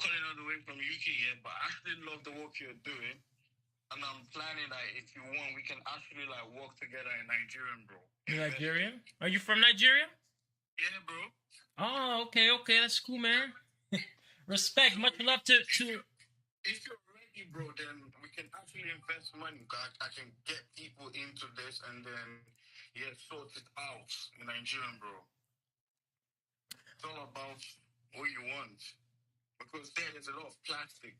calling all the way from UK, yeah, but I actually love the work you're doing. And I'm planning that if you want, we can actually like work together in Nigerian, bro. Nigerian? Are you from Nigeria? Yeah, bro. Oh, okay, that's cool, man. Respect, much love to. If you're ready, bro, then we can actually invest money. I can get people into this and then sort it out in Nigerian, bro. It's all about what you want because there's a lot of plastic.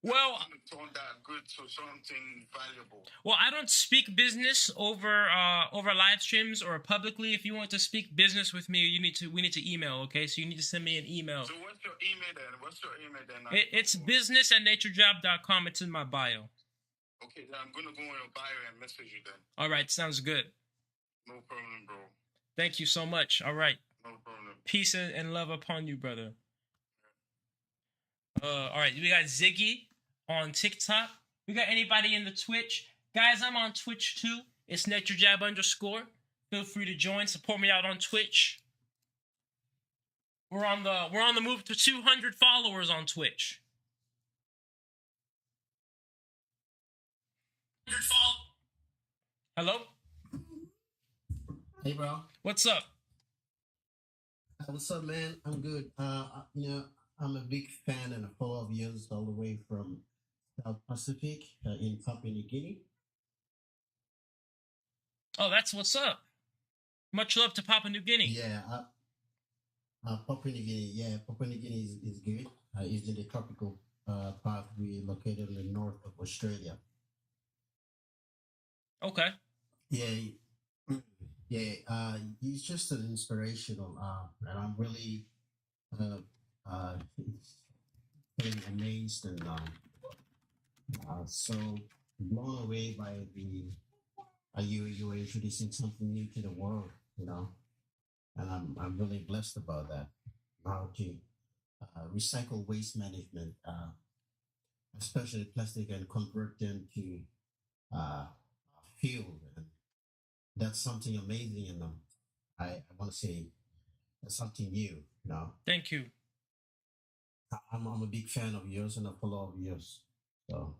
Well, turn that good to something valuable. Well, I don't speak business over live streams or publicly. If you want to speak business with me, we need to email. Okay, so you need to send me an email. So what's your email then? It's business@naturejab.com. It's in my bio. Okay, then I'm gonna go on your bio and message you then. All right, sounds good. No problem, bro. Thank you so much. All right. No problem. Peace and love upon you, brother. All right, we got Ziggy on TikTok. We got anybody in the Twitch. Guys, I'm on Twitch too. It's NatureJab _ Feel free to join. Support me out on Twitch. We're on the move to 200 followers on Twitch. Hello? Hey, bro. What's up? What's up, man? I'm good. I'm a big fan and a follower of yours all the way from South Pacific in Papua New Guinea. Oh, that's what's up. Much love to Papua New Guinea. Yeah, Papua New Guinea. Yeah, Papua New Guinea is good. It's in the tropical part. We're located in the north of Australia. Okay. Yeah. He's just an inspirational, and I'm really getting amazed and so blown away by the you were introducing something new to the world, and I'm really blessed about that. How to recycle waste management, especially plastic, and convert them to fuel, and that's something amazing, and I want to say that's something new. Thank you. I'm a big fan of yours and a follower of yours. So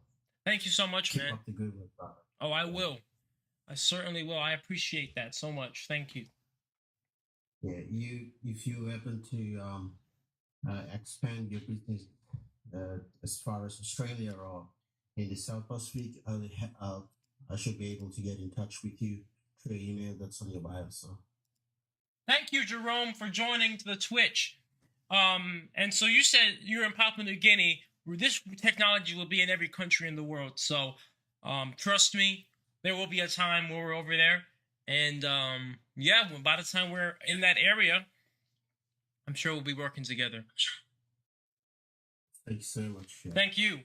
thank you so much, keep man. Up the good work, brother. Oh, I will. I certainly will. I appreciate that so much. Thank you. Yeah, if you happen to expand your business as far as Australia or in the South Pacific, I should be able to get in touch with you through email that's on your bio. So thank you, Jerome, for joining to the Twitch. And so you said you're in Papua New Guinea. This technology will be in every country in the world. So trust me, there will be a time where we're over there. And by the time we're in that area, I'm sure we'll be working together. Thank you so much. Yeah. Thank you.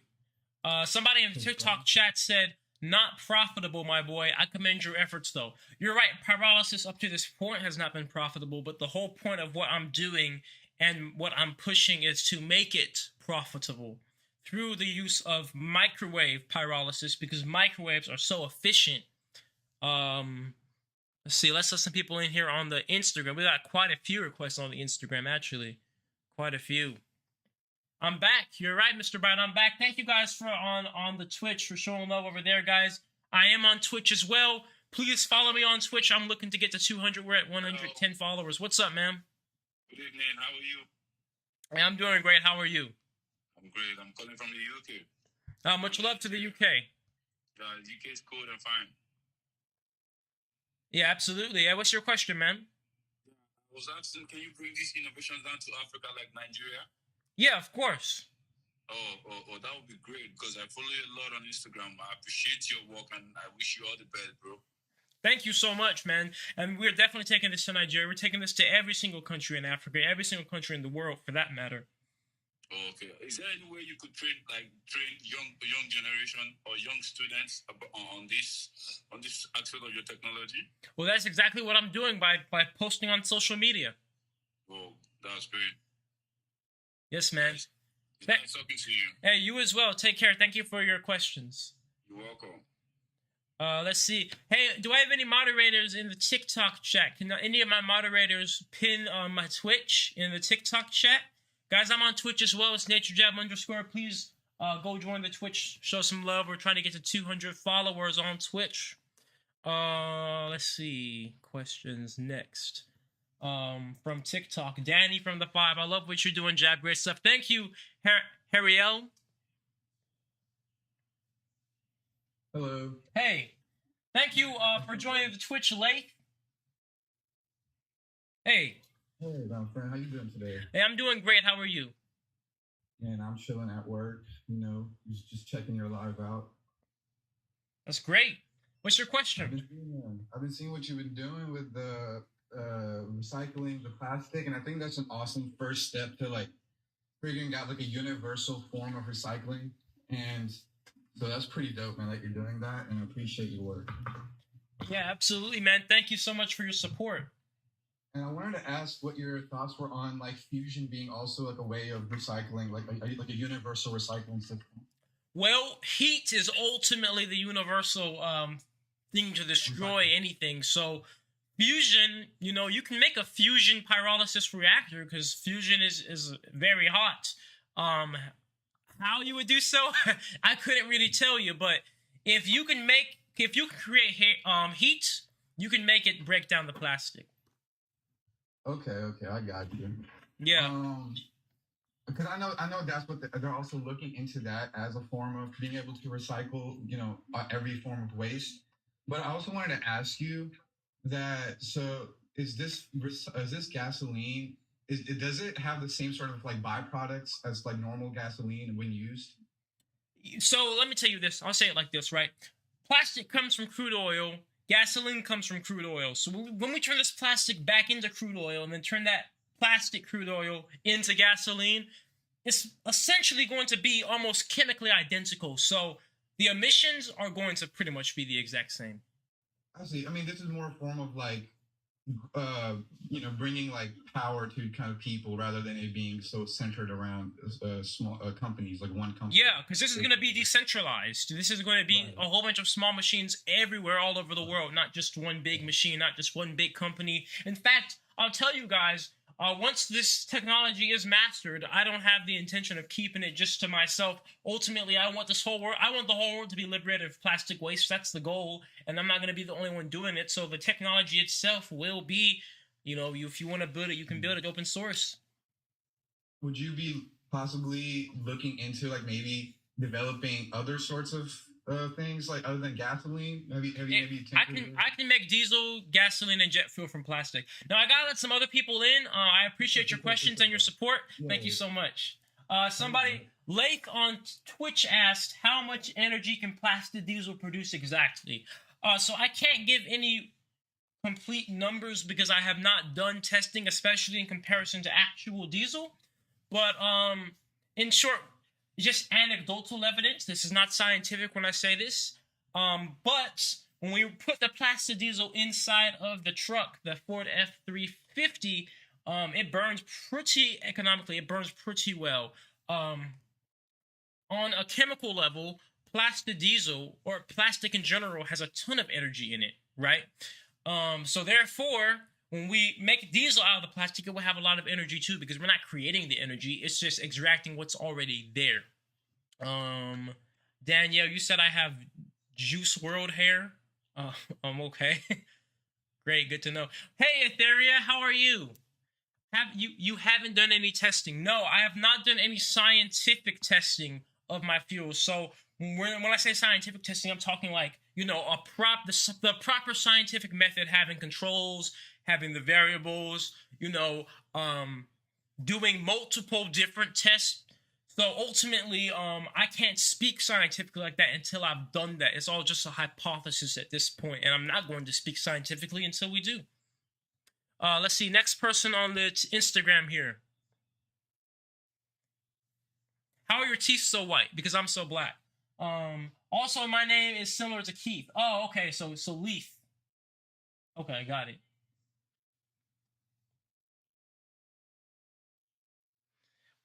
Somebody in the TikTok chat said, not profitable, my boy. I commend your efforts, though. You're right. Pyrolysis up to this point has not been profitable, but the whole point of what I'm doing and what I'm pushing is to make it profitable through the use of microwave pyrolysis, because microwaves are so efficient. Let's see. Let's let some people in here on the Instagram. We got quite a few requests on the Instagram, actually. Quite a few. I'm back. You're right, Mr. Brown. I'm back. Thank you guys for on the Twitch for showing love over there, guys. I am on Twitch as well. Please follow me on Twitch. I'm looking to get to 200. We're at 110 followers. What's up, man? Good evening. How are you? Hey, I'm doing great. How are you? I'm great. I'm calling from the UK. Much love to the UK. The UK is cool and fine. Yeah, absolutely. Yeah, what's your question, man? I was asking, can you bring these innovations down to Africa like Nigeria? Yeah, of course. Oh, that would be great because I follow you a lot on Instagram. I appreciate your work and I wish you all the best, bro. Thank you so much, man. And we're definitely taking this to Nigeria. We're taking this to every single country in Africa, every single country in the world, for that matter. Oh, okay. Is there any way you could train young generation or young students on this aspect of your technology? Well, that's exactly what I'm doing by posting on social media. Oh, that's great. Yes, man. It's nice talking to you. Hey, you as well. Take care. Thank you for your questions. You're welcome. Let's see. Hey, do I have any moderators in the TikTok chat? Can any of my moderators pin my Twitch in the TikTok chat? Guys, I'm on Twitch as well. It's NatureJab_. Please go join the Twitch. Show some love. We're trying to get to 200 followers on Twitch. Let's see. Questions next. From TikTok. Danny from the 5. I love what you're doing, Jab. Great stuff. Thank you, Hariel. Hello. Hey. Thank you for joining the Twitch late. Hey. Hey, my friend. How you doing today? Hey, I'm doing great. How are you? And I'm chilling at work, just checking your live out. That's great. What's your question? I've been seeing what you've been doing with the recycling the plastic, and I think that's an awesome first step to like figuring out like a universal form of recycling. And so that's pretty dope, man, that you're doing that, and I appreciate your work. Yeah, absolutely, man. Thank you so much for your support. And I wanted to ask what your thoughts were on like fusion being also like a way of recycling, like a universal recycling system. Well, heat is ultimately the universal thing to destroy anything. So fusion, you can make a fusion pyrolysis reactor because fusion is very hot. How you would do so, I couldn't really tell you. But if you can create heat, you can make it break down the plastic. Okay, I got you. Yeah. Because I know that's what they're also looking into, that as a form of being able to recycle, every form of waste. But I also wanted to ask you that. So is this gasoline? Does it have the same sort of like byproducts as like normal gasoline when used? So let me tell you this. I'll say it like this, right? Plastic comes from crude oil. Gasoline comes from crude oil. So when we turn this plastic back into crude oil and then turn that plastic crude oil into gasoline, it's essentially going to be almost chemically identical. So the emissions are going to pretty much be the exact same. I see. I mean, this is more a form of like, bringing like power to kind of people rather than it being so centered around small companies, like one company. Yeah, because this is going to be decentralized. This is going to be a whole bunch of small machines everywhere, all over the world, not just one big machine, not just one big company. In fact, I'll tell you guys, once this technology is mastered, I don't have the intention of keeping it just to myself. Ultimately, I want the whole world to be liberated of plastic waste. That's the goal, and I'm not going to be the only one doing it. So the technology itself will be, if you want to build it, you can build it open source. Would you be possibly looking into like maybe developing other sorts of things like other than gasoline? I can make diesel, gasoline, and jet fuel from plastic. Now I gotta let some other people in. I appreciate your questions and your support. Thank you so much. Somebody, Lake on Twitch asked, how much energy can plastic diesel produce exactly? So I can't give any complete numbers because I have not done testing, especially in comparison to actual diesel. But in short, just anecdotal evidence. This is not scientific when I say this. But when we put the plastic diesel inside of the truck, the Ford F-350, it burns pretty economically. It burns pretty well. On a chemical level, plastic diesel, or plastic in general, has a ton of energy in it, right? So therefore, when we make diesel out of the plastic, it will have a lot of energy too, because we're not creating the energy. It's just extracting what's already there. Danielle, you said I have Juice World hair. Okay. Great, good to know. Hey, Etheria, how are you? You haven't done any testing? No, I have not done any scientific testing of my fuel. So when I say scientific testing, I'm talking like, the proper scientific method, having controls, having the variables, doing multiple different tests. So ultimately, I can't speak scientifically like that until I've done that. It's all just a hypothesis at this point, and I'm not going to speak scientifically until we do. Let's see, next person on the Instagram here. How are your teeth so white? Because I'm so black. Also, my name is similar to Keith. Oh, okay, so Leaf. Okay, got it.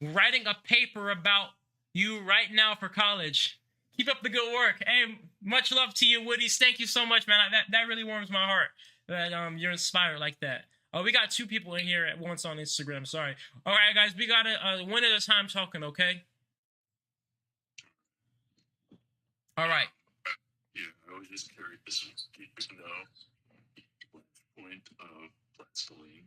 Writing a paper about you right now for college. Keep up the good work. Hey, much love to you, Woodies. Thank you so much, man. That really warms my heart that you're inspired like that. Oh, we got 2 people in here at once on Instagram. Sorry. All right, guys, we got to one at a time talking, okay? All right. Yeah, I was just curious to know what point of plastiline.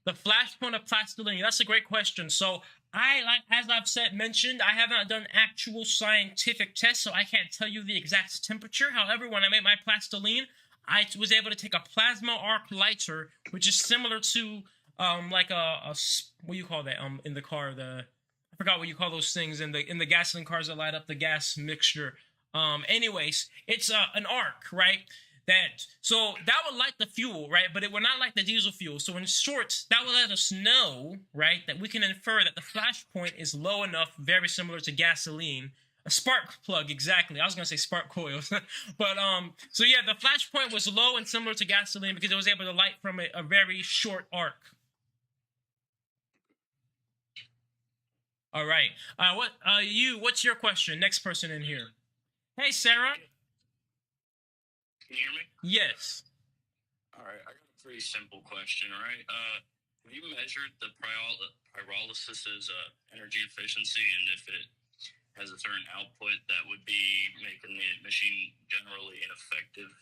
The flashpoint of plastiline. That's a great question. So as I've mentioned, I have not done actual scientific tests, so I can't tell you the exact temperature. However, when I made my plastiline, I was able to take a plasma arc lighter, which is similar to like a what do you call that in the car? I forgot what you call those things in the gasoline cars that light up the gas mixture. Anyways, it's an arc, right? So that would light the fuel, right? But it would not light the diesel fuel. So in short, that will let us know, right, that we can infer that the flash point is low enough, very similar to gasoline. A spark plug, exactly. I was gonna say spark coils, but so yeah, the flash point was low and similar to gasoline because it was able to light from a very short arc. All right. What's your question? Next person in here. Hey, Sarah. Can you hear me? Yes. All right, I got a pretty simple question, all right? Have you measured the pyrolysis's energy efficiency, and if it has a certain output that would be making the machine generally ineffective?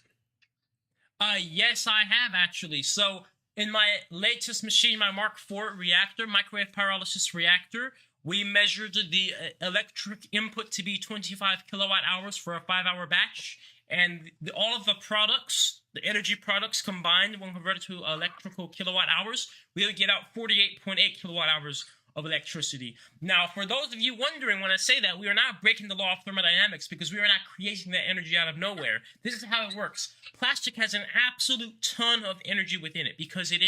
Yes, I have actually. So in my latest machine, my Mark IV Reactor, microwave pyrolysis reactor, we measured the electric input to be 25 kilowatt hours for a 5-hour batch. And all of the products, the energy products combined, when converted to electrical kilowatt hours, we would get out 48.8 kilowatt hours of electricity. Now, for those of you wondering when I say that, we are not breaking the law of thermodynamics because we are not creating that energy out of nowhere. This is how it works. Plastic has an absolute ton of energy within it because it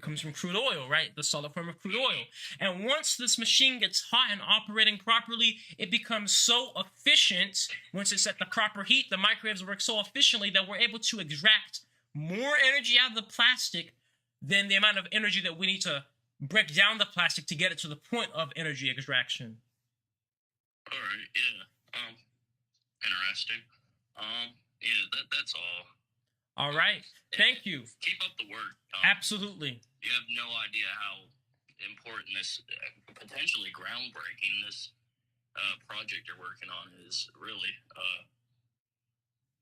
comes from crude oil, right? The solid form of crude oil. And once this machine gets hot and operating properly, it becomes so efficient. Once it's at the proper heat, the microwaves work so efficiently that we're able to extract more energy out of the plastic than the amount of energy that we need to break down the plastic to get it to the point of energy extraction. All right, yeah. Interesting. Yeah, that's all. All right. Thank you. Keep up the work. Absolutely. You have no idea how important this, potentially groundbreaking, this project you're working on is, really.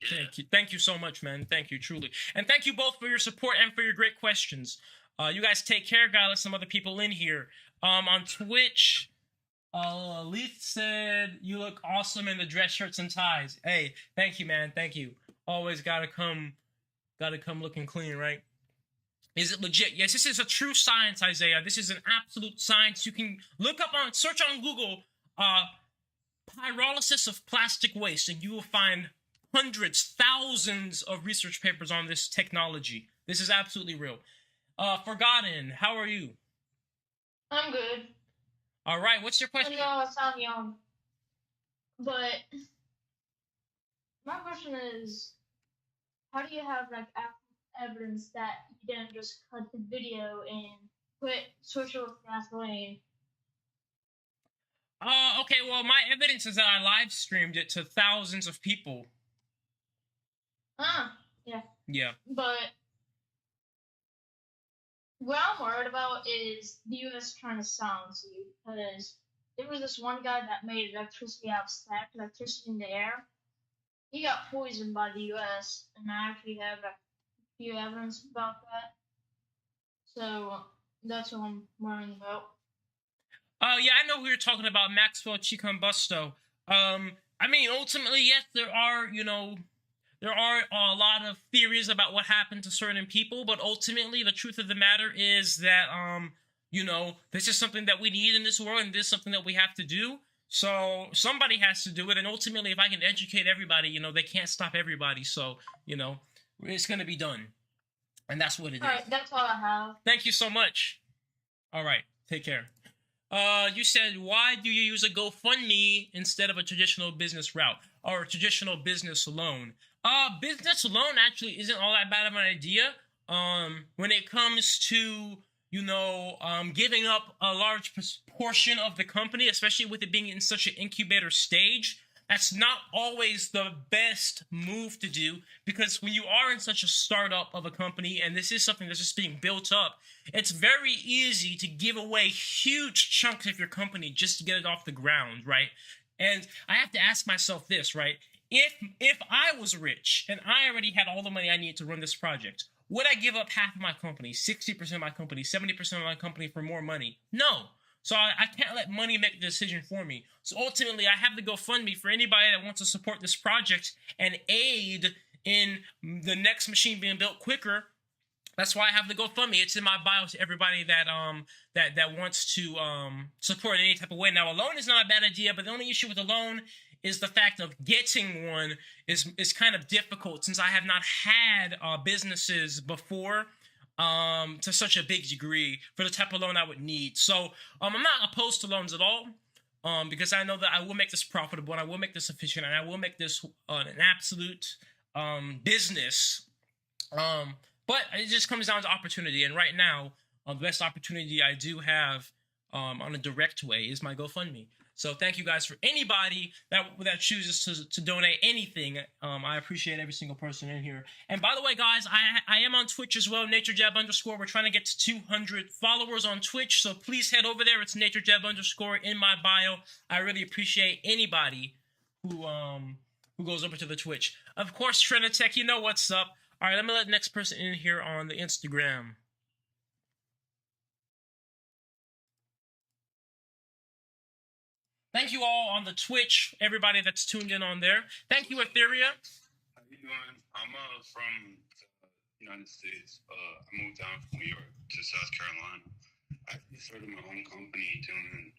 Yeah. Thank you. Thank you so much, man. Thank you, truly. And thank you both for your support and for your great questions. You guys take care. Gotta let some other people in here. On Twitch, Leith said, you look awesome in the dress shirts and ties. Hey, thank you, man. Thank you. Always gotta come looking clean, right? Is it legit? Yes, this is a true science, Isaiah. This is an absolute science. You can search on Google, pyrolysis of plastic waste, and you will find hundreds, thousands of research papers on this technology. This is absolutely real. Forgotten, how are you? I'm good. All right, what's your question? I know I sound young, but my question is, how do you have like evidence that you didn't just cut the video and switch it with gasoline? Okay, well, my evidence is that I live streamed it to thousands of people. Yeah. Yeah. But what I'm worried about is the U.S. trying to silence you, because there was this one guy that made electricity out of stacked electricity in the air. He got poisoned by the U.S., and I actually have a few evidence about that. So that's what I'm worrying about. Yeah, I know who you're talking about, Maxwell Chicambusto. I mean, ultimately, yes, there are a lot of theories about what happened to certain people, but ultimately, the truth of the matter is that, this is something that we need in this world, and this is something that we have to do. So somebody has to do it, and ultimately, if I can educate everybody, they can't stop everybody. So, it's going to be done. And that's what it is. All right, that's all I have. Thank you so much. All right, take care. You said, why do you use a GoFundMe instead of a traditional business route or a traditional business loan? Business loan actually isn't all that bad of an idea. When it comes to, giving up a large portion of the company, especially with it being in such an incubator stage, That's not always the best move to do, because when you are in such a startup of a company, and this is something that's just being built up, it's very easy to give away huge chunks of your company just to get it off the ground, right? And I have to ask myself this, right? If I was rich and I already had all the money I need to run this project, would I give up half of my company, 60% of my company, 70% of my company for more money? No. So I can't let money make the decision for me. So ultimately, I have the GoFundMe for anybody that wants to support this project and aid in the next machine being built quicker. That's why I have the GoFundMe. It's in my bio to everybody that that wants to support in any type of way. Now, a loan is not a bad idea, but the only issue with a loan is the fact of getting one is kind of difficult, since I have not had businesses before to such a big degree for the type of loan I would need. So I'm not opposed to loans at all, because I know that I will make this profitable, and I will make this efficient, and I will make this an absolute business. But it just comes down to opportunity, and right now the best opportunity I do have on a direct way is my GoFundMe. So thank you guys for anybody that chooses to donate anything. I appreciate every single person in here. And by the way, guys, I am on Twitch as well, NatureJab_. We're trying to get to 200 followers on Twitch, so please head over there. It's NatureJab_ in my bio. I really appreciate anybody who goes over to the Twitch. Of course, Trinitech, you know what's up. All right, let me let the next person in here on the Instagram. Thank you all on the Twitch, everybody that's tuned in on there. Thank you, Etheria. How you doing? I'm from the United States. I moved down from New York to South Carolina. I actually started my own company doing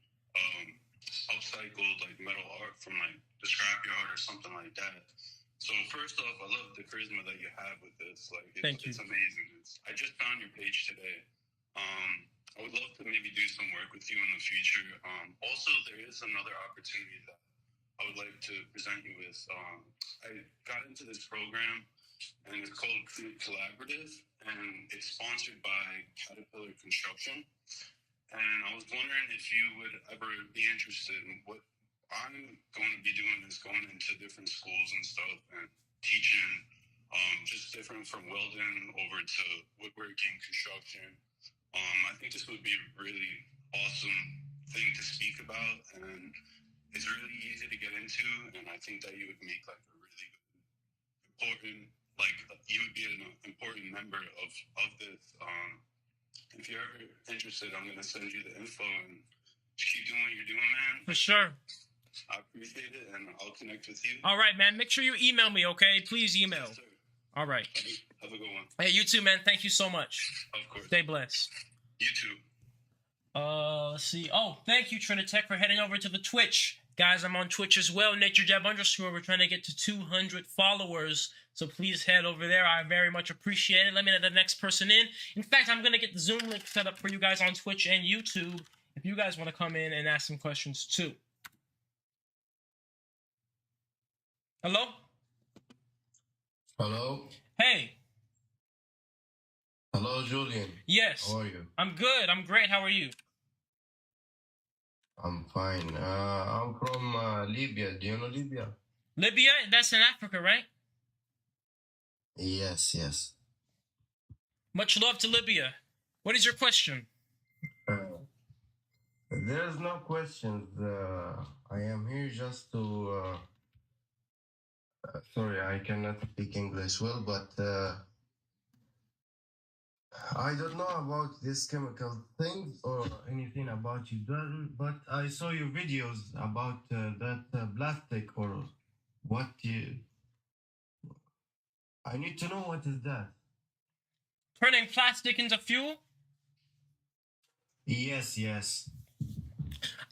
upcycled like metal art from like the scrapyard or something like that. So first off, I love the charisma that you have with this. Like, it's amazing. I just found your page today. I would love to maybe do some work with you in the future. Also, there is another opportunity that I would like to present you with. I got into this program, and it's called Collaborative, and it's sponsored by Caterpillar Construction. And I was wondering if you would ever be interested in what I'm going to be doing is going into different schools and stuff and teaching just different from welding over to woodworking, construction. I think this would be a really awesome thing to speak about, and it's really easy to get into, and I think that you would make like a really important, like you would be an important member of this. If you're ever interested, I'm going to send you the info, and just keep doing what you're doing, man. For sure. I appreciate it, and I'll connect with you. All right, man. Make sure you email me, okay? Please email. Yes, sir. All right. Have a good one. Hey, you too, man. Thank you so much. Of course. Stay blessed. You too. Let's see. Oh, thank you, Trinitech, for heading over to the Twitch. Guys, I'm on Twitch as well, NatureJab_. We're trying to get to 200 followers, so please head over there. I very much appreciate it. Let me let the next person in. In fact, I'm going to get the Zoom link set up for you guys on Twitch and YouTube if you guys want to come in and ask some questions too. Hello? Hello? Hey. Hello, Julian. Yes. How are you? I'm good. I'm great. How are you? I'm fine. I'm from Libya. Do you know Libya? Libya? That's in Africa, right? Yes, yes. Much love to Libya. What is your question? There's no questions. I am here just to... sorry, I cannot speak English well, but I don't know about this chemical thing or anything about you done, but I saw your videos about that plastic or what you... I need to know what is that. Turning plastic into fuel? Yes, yes.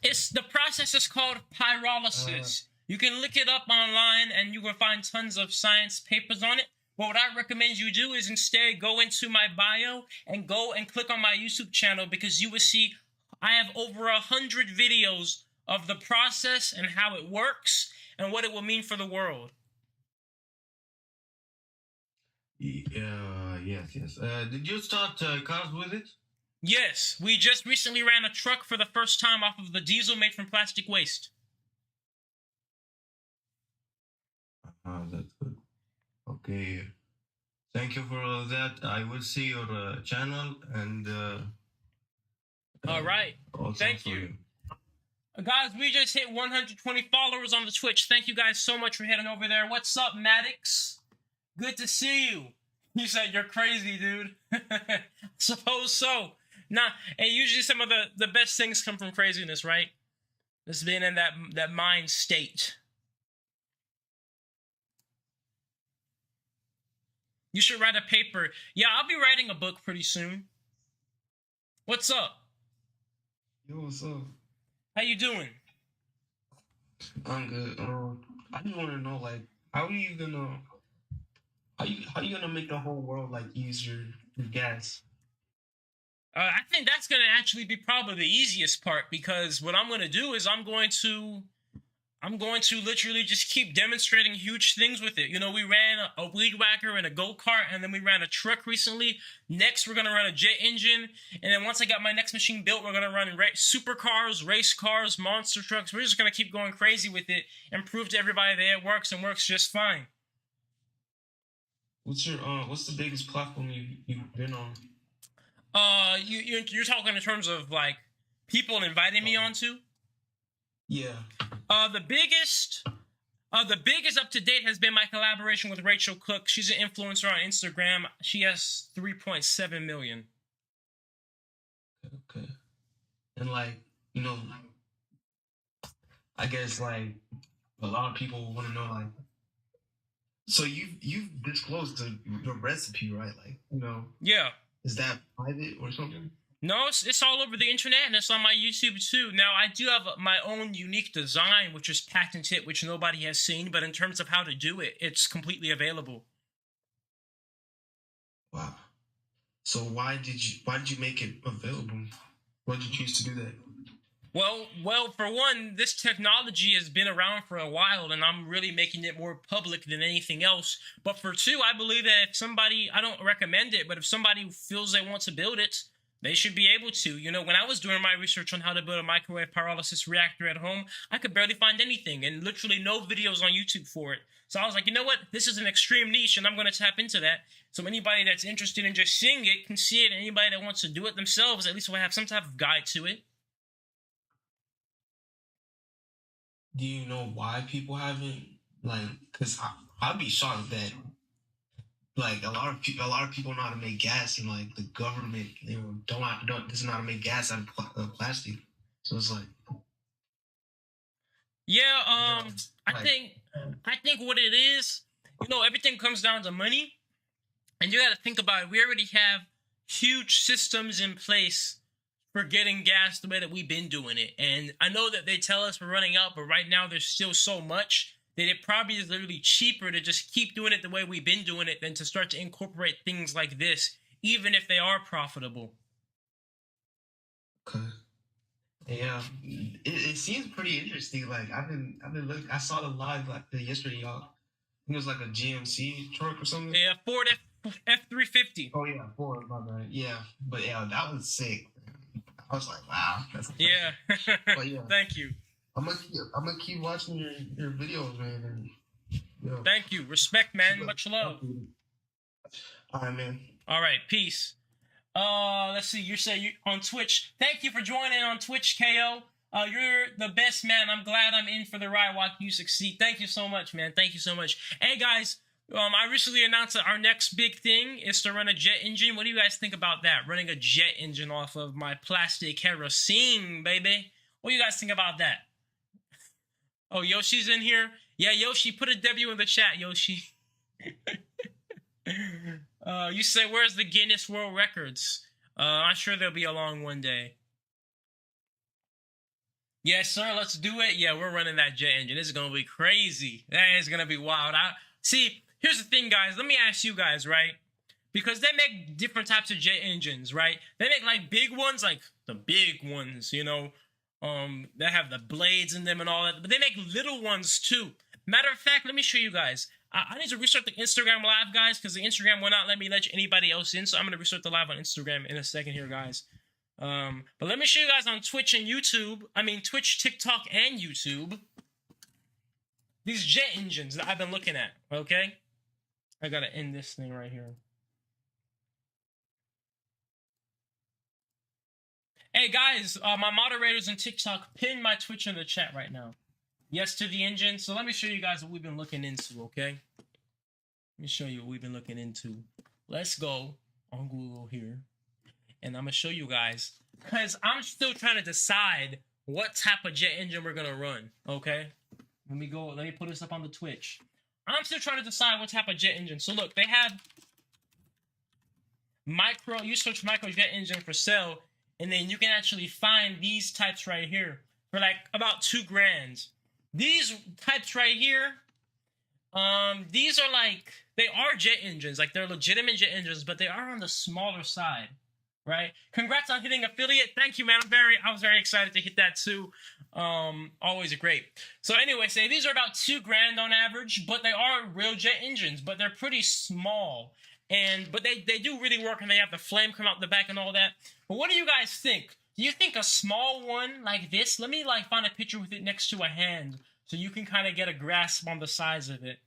The process is called pyrolysis. You can look it up online and you will find tons of science papers on it. But what I recommend you do is instead go into my bio and go and click on my YouTube channel, because you will see I have over 100 videos of the process and how it works and what it will mean for the world. Yes. Did you start cars with it? Yes, we just recently ran a truck for the first time off of the diesel made from plastic waste. Ah, that's good. Okay. Thank you for all that. I will see your channel and All right. also Thank for you. Guys, we just hit 120 followers on the Twitch. Thank you guys so much for heading over there. What's up, Maddox? Good to see you. You said you're crazy, dude. Suppose so. Nah, and usually some of the best things come from craziness, right? Just being in that mind state. You should write a paper. Yeah, I'll be writing a book pretty soon. What's up? Yo, what's up? How you doing? I'm good. I just want to know, like, how you gonna make the whole world like use your gas? I think that's going to actually be probably the easiest part, because what I'm going to do is I'm going to literally just keep demonstrating huge things with it. You know, we ran a weed whacker and a go-kart, and then we ran a truck recently. Next, we're going to run a jet engine. And then once I got my next machine built, we're going to run supercars, race cars, monster trucks. We're just going to keep going crazy with it and prove to everybody that it works and works just fine. What's the biggest platform you've been on? You're talking in terms of like people inviting me onto? Yeah. The biggest up to date has been my collaboration with Rachel Cook. She's an influencer on Instagram. She has 3.7 million. Okay. And like, you know, I guess like a lot of people want to know, like, so you've disclosed the recipe, right? Like, you know. Yeah. Is that private or something? No, it's all over the internet, and it's on my YouTube too. Now, I do have my own unique design, which is patented, which nobody has seen, but in terms of how to do it, it's completely available. Wow. So why did you make it available? Why did you choose to do that? Well, for one, this technology has been around for a while, and I'm really making it more public than anything else. But for two, I believe that if somebody, I don't recommend it, but if somebody feels they want to build it, they should be able to. You know, when I was doing my research on how to build a microwave pyrolysis reactor at home, I could barely find anything, and literally no videos on YouTube for it. So I was like, you know what? This is an extreme niche, and I'm going to tap into that. So anybody that's interested in just seeing it can see it, and anybody that wants to do it themselves, at least will have some type of guide to it. Do you know why people haven't, like, because I'd be shocked that like a lot of people know how to make gas, and like the government, you know, doesn't know how to make gas out of plastic. So it's like, yeah, I think what it is, you know, everything comes down to money, and you got to think about it. We already have huge systems in place for getting gas the way that we've been doing it. And I know that they tell us we're running out, but right now there's still so much that it probably is literally cheaper to just keep doing it the way we've been doing it than to start to incorporate things like this, even if they are profitable. okay. Yeah, it seems pretty interesting. Like I've been looking. I saw the live like yesterday, y'all. I think it was like a GMC truck or something. Yeah, Ford F350. Oh yeah, Ford. My bad. Yeah, but yeah, that was sick. I was like, wow, that's yeah. But yeah, thank you. I'm gonna keep watching your videos, man. And, you know, thank you. Respect, man. Much love. All right, man. All right, peace. Let's see. You say you on Twitch. Thank you for joining on Twitch, KO. You're the best, man. I'm glad I'm in for the ride. Watch you succeed. Thank you so much, man. Thank you so much. Hey, guys. I recently announced that our next big thing is to run a jet engine. What do you guys think about that? Running a jet engine off of my plastic kerosene, baby. What do you guys think about that? Oh, Yoshi's in here? Yeah, Yoshi, put a W in the chat, Yoshi. You say, where's the Guinness World Records? I'm sure they'll be along one day. Yes, sir, let's do it. Yeah, we're running that jet engine. This is going to be crazy. That is going to be wild. See, here's the thing, guys. Let me ask you guys, right? Because they make different types of jet engines, right? They make, like, big ones, like the big ones, you know, that have the blades in them and all that. But they make little ones, too. Matter of fact, let me show you guys. I need to restart the Instagram live, guys, because the Instagram will not let me let anybody else in. So I'm going to restart the live on Instagram in a second here, guys. But let me show you guys on Twitch and YouTube. I mean, Twitch, TikTok, and YouTube. these jet engines that I've been looking at, okay? I gotta end this thing right here. Hey guys, my moderators on TikTok, pin my Twitch in the chat right now. Yes to the engine. So let me show you guys what we've been looking into, okay? Let me show you what we've been looking into. Let's go on Google here. And I'm going to show you guys, because I'm still trying to decide what type of jet engine we're going to run, okay? Let me put this up on the Twitch. I'm still trying to decide what type of jet engine. So look, they have you search micro jet engine for sale, and then you can actually find these types right here for like about $2,000. These types right here, these are like, they are jet engines, like they're legitimate jet engines, but they are on the smaller side, right? Congrats on hitting affiliate. Thank you, man. I was very excited to hit that too. Always great. So anyway, say these are about $2,000 on average, but they are real jet engines, but they're pretty small. But they do really work, and they have the flame come out the back and all that. But what do you guys think? Do you think a small one like this, let me like find a picture with it next to a hand so you can kind of get a grasp on the size of it.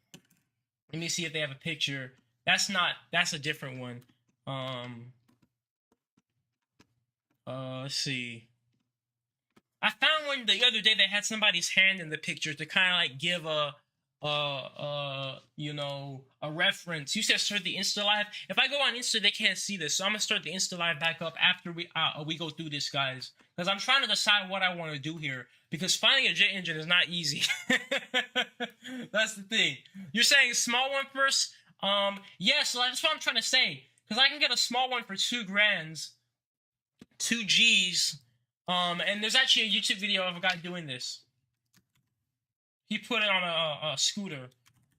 Let me see if they have a picture. That's a different one. Let's see. I found one the other day that had somebody's hand in the picture to kind of like give a reference. You said start the Insta Live. If I go on Insta, they can't see this, so I'm gonna start the Insta Live back up after we go through this, guys, because I'm trying to decide what I want to do here, because finding a jet engine is not easy. That's the thing. You're saying small one first? Yeah, so that's what I'm trying to say, because I can get a small one for $2,000, 2 G's. And there's actually a YouTube video of a guy doing this. He put it on a scooter.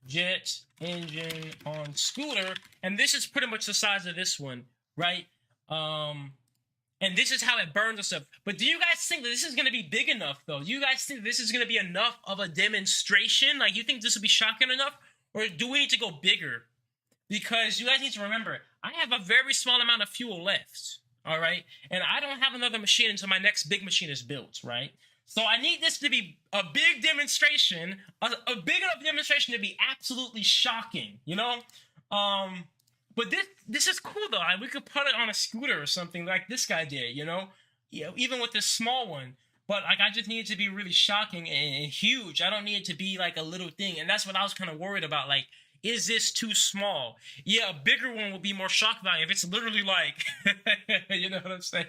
Jet engine on scooter. And this is pretty much the size of this one, right? And this is how it burns and stuff. But do you guys think that this is going to be big enough, though? Do you guys think this is going to be enough of a demonstration? Like, you think this will be shocking enough? Or do we need to go bigger? Because you guys need to remember, I have a very small amount of fuel left, all right? And I don't have another machine until my next big machine is built, right? So I need this to be a big demonstration, a big enough demonstration to be absolutely shocking, you know? But this is cool, though. We could put it on a scooter or something like this guy did, you know? Yeah, even with this small one. But like, I just need it to be really shocking and huge. I don't need it to be like a little thing. And that's what I was kind of worried about. Like, is this too small? Yeah, a bigger one will be more shock value if it's literally like, you know what I'm saying?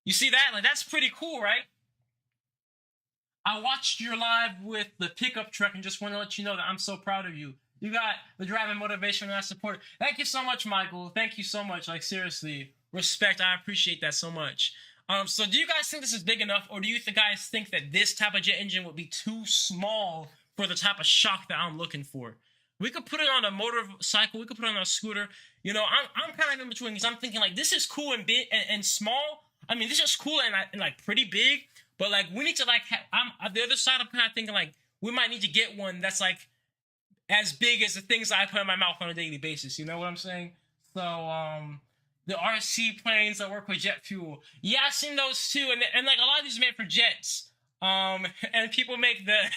You see that? Like, that's pretty cool, right? I watched your live with the pickup truck and just want to let you know that I'm so proud of you. You got the driving motivation and I support it. Thank you so much, Michael. Thank you so much. Like, seriously, respect. I appreciate that so much. So do you guys think this is big enough, or do you guys think that this type of jet engine would be too small for the type of shock that I'm looking for? We could put it on a motorcycle. We could put it on a scooter. You know, I'm kind of in between, because I'm thinking like, this is cool and big and small. I mean, this is cool and like pretty big, but like we need to like I'm the other side. I'm kind of thinking like we might need to get one that's like as big as the things I put in my mouth on a daily basis. You know what I'm saying? So the RC planes that work with jet fuel. Yeah, I've seen those too, and like a lot of these are made for jets. And people make the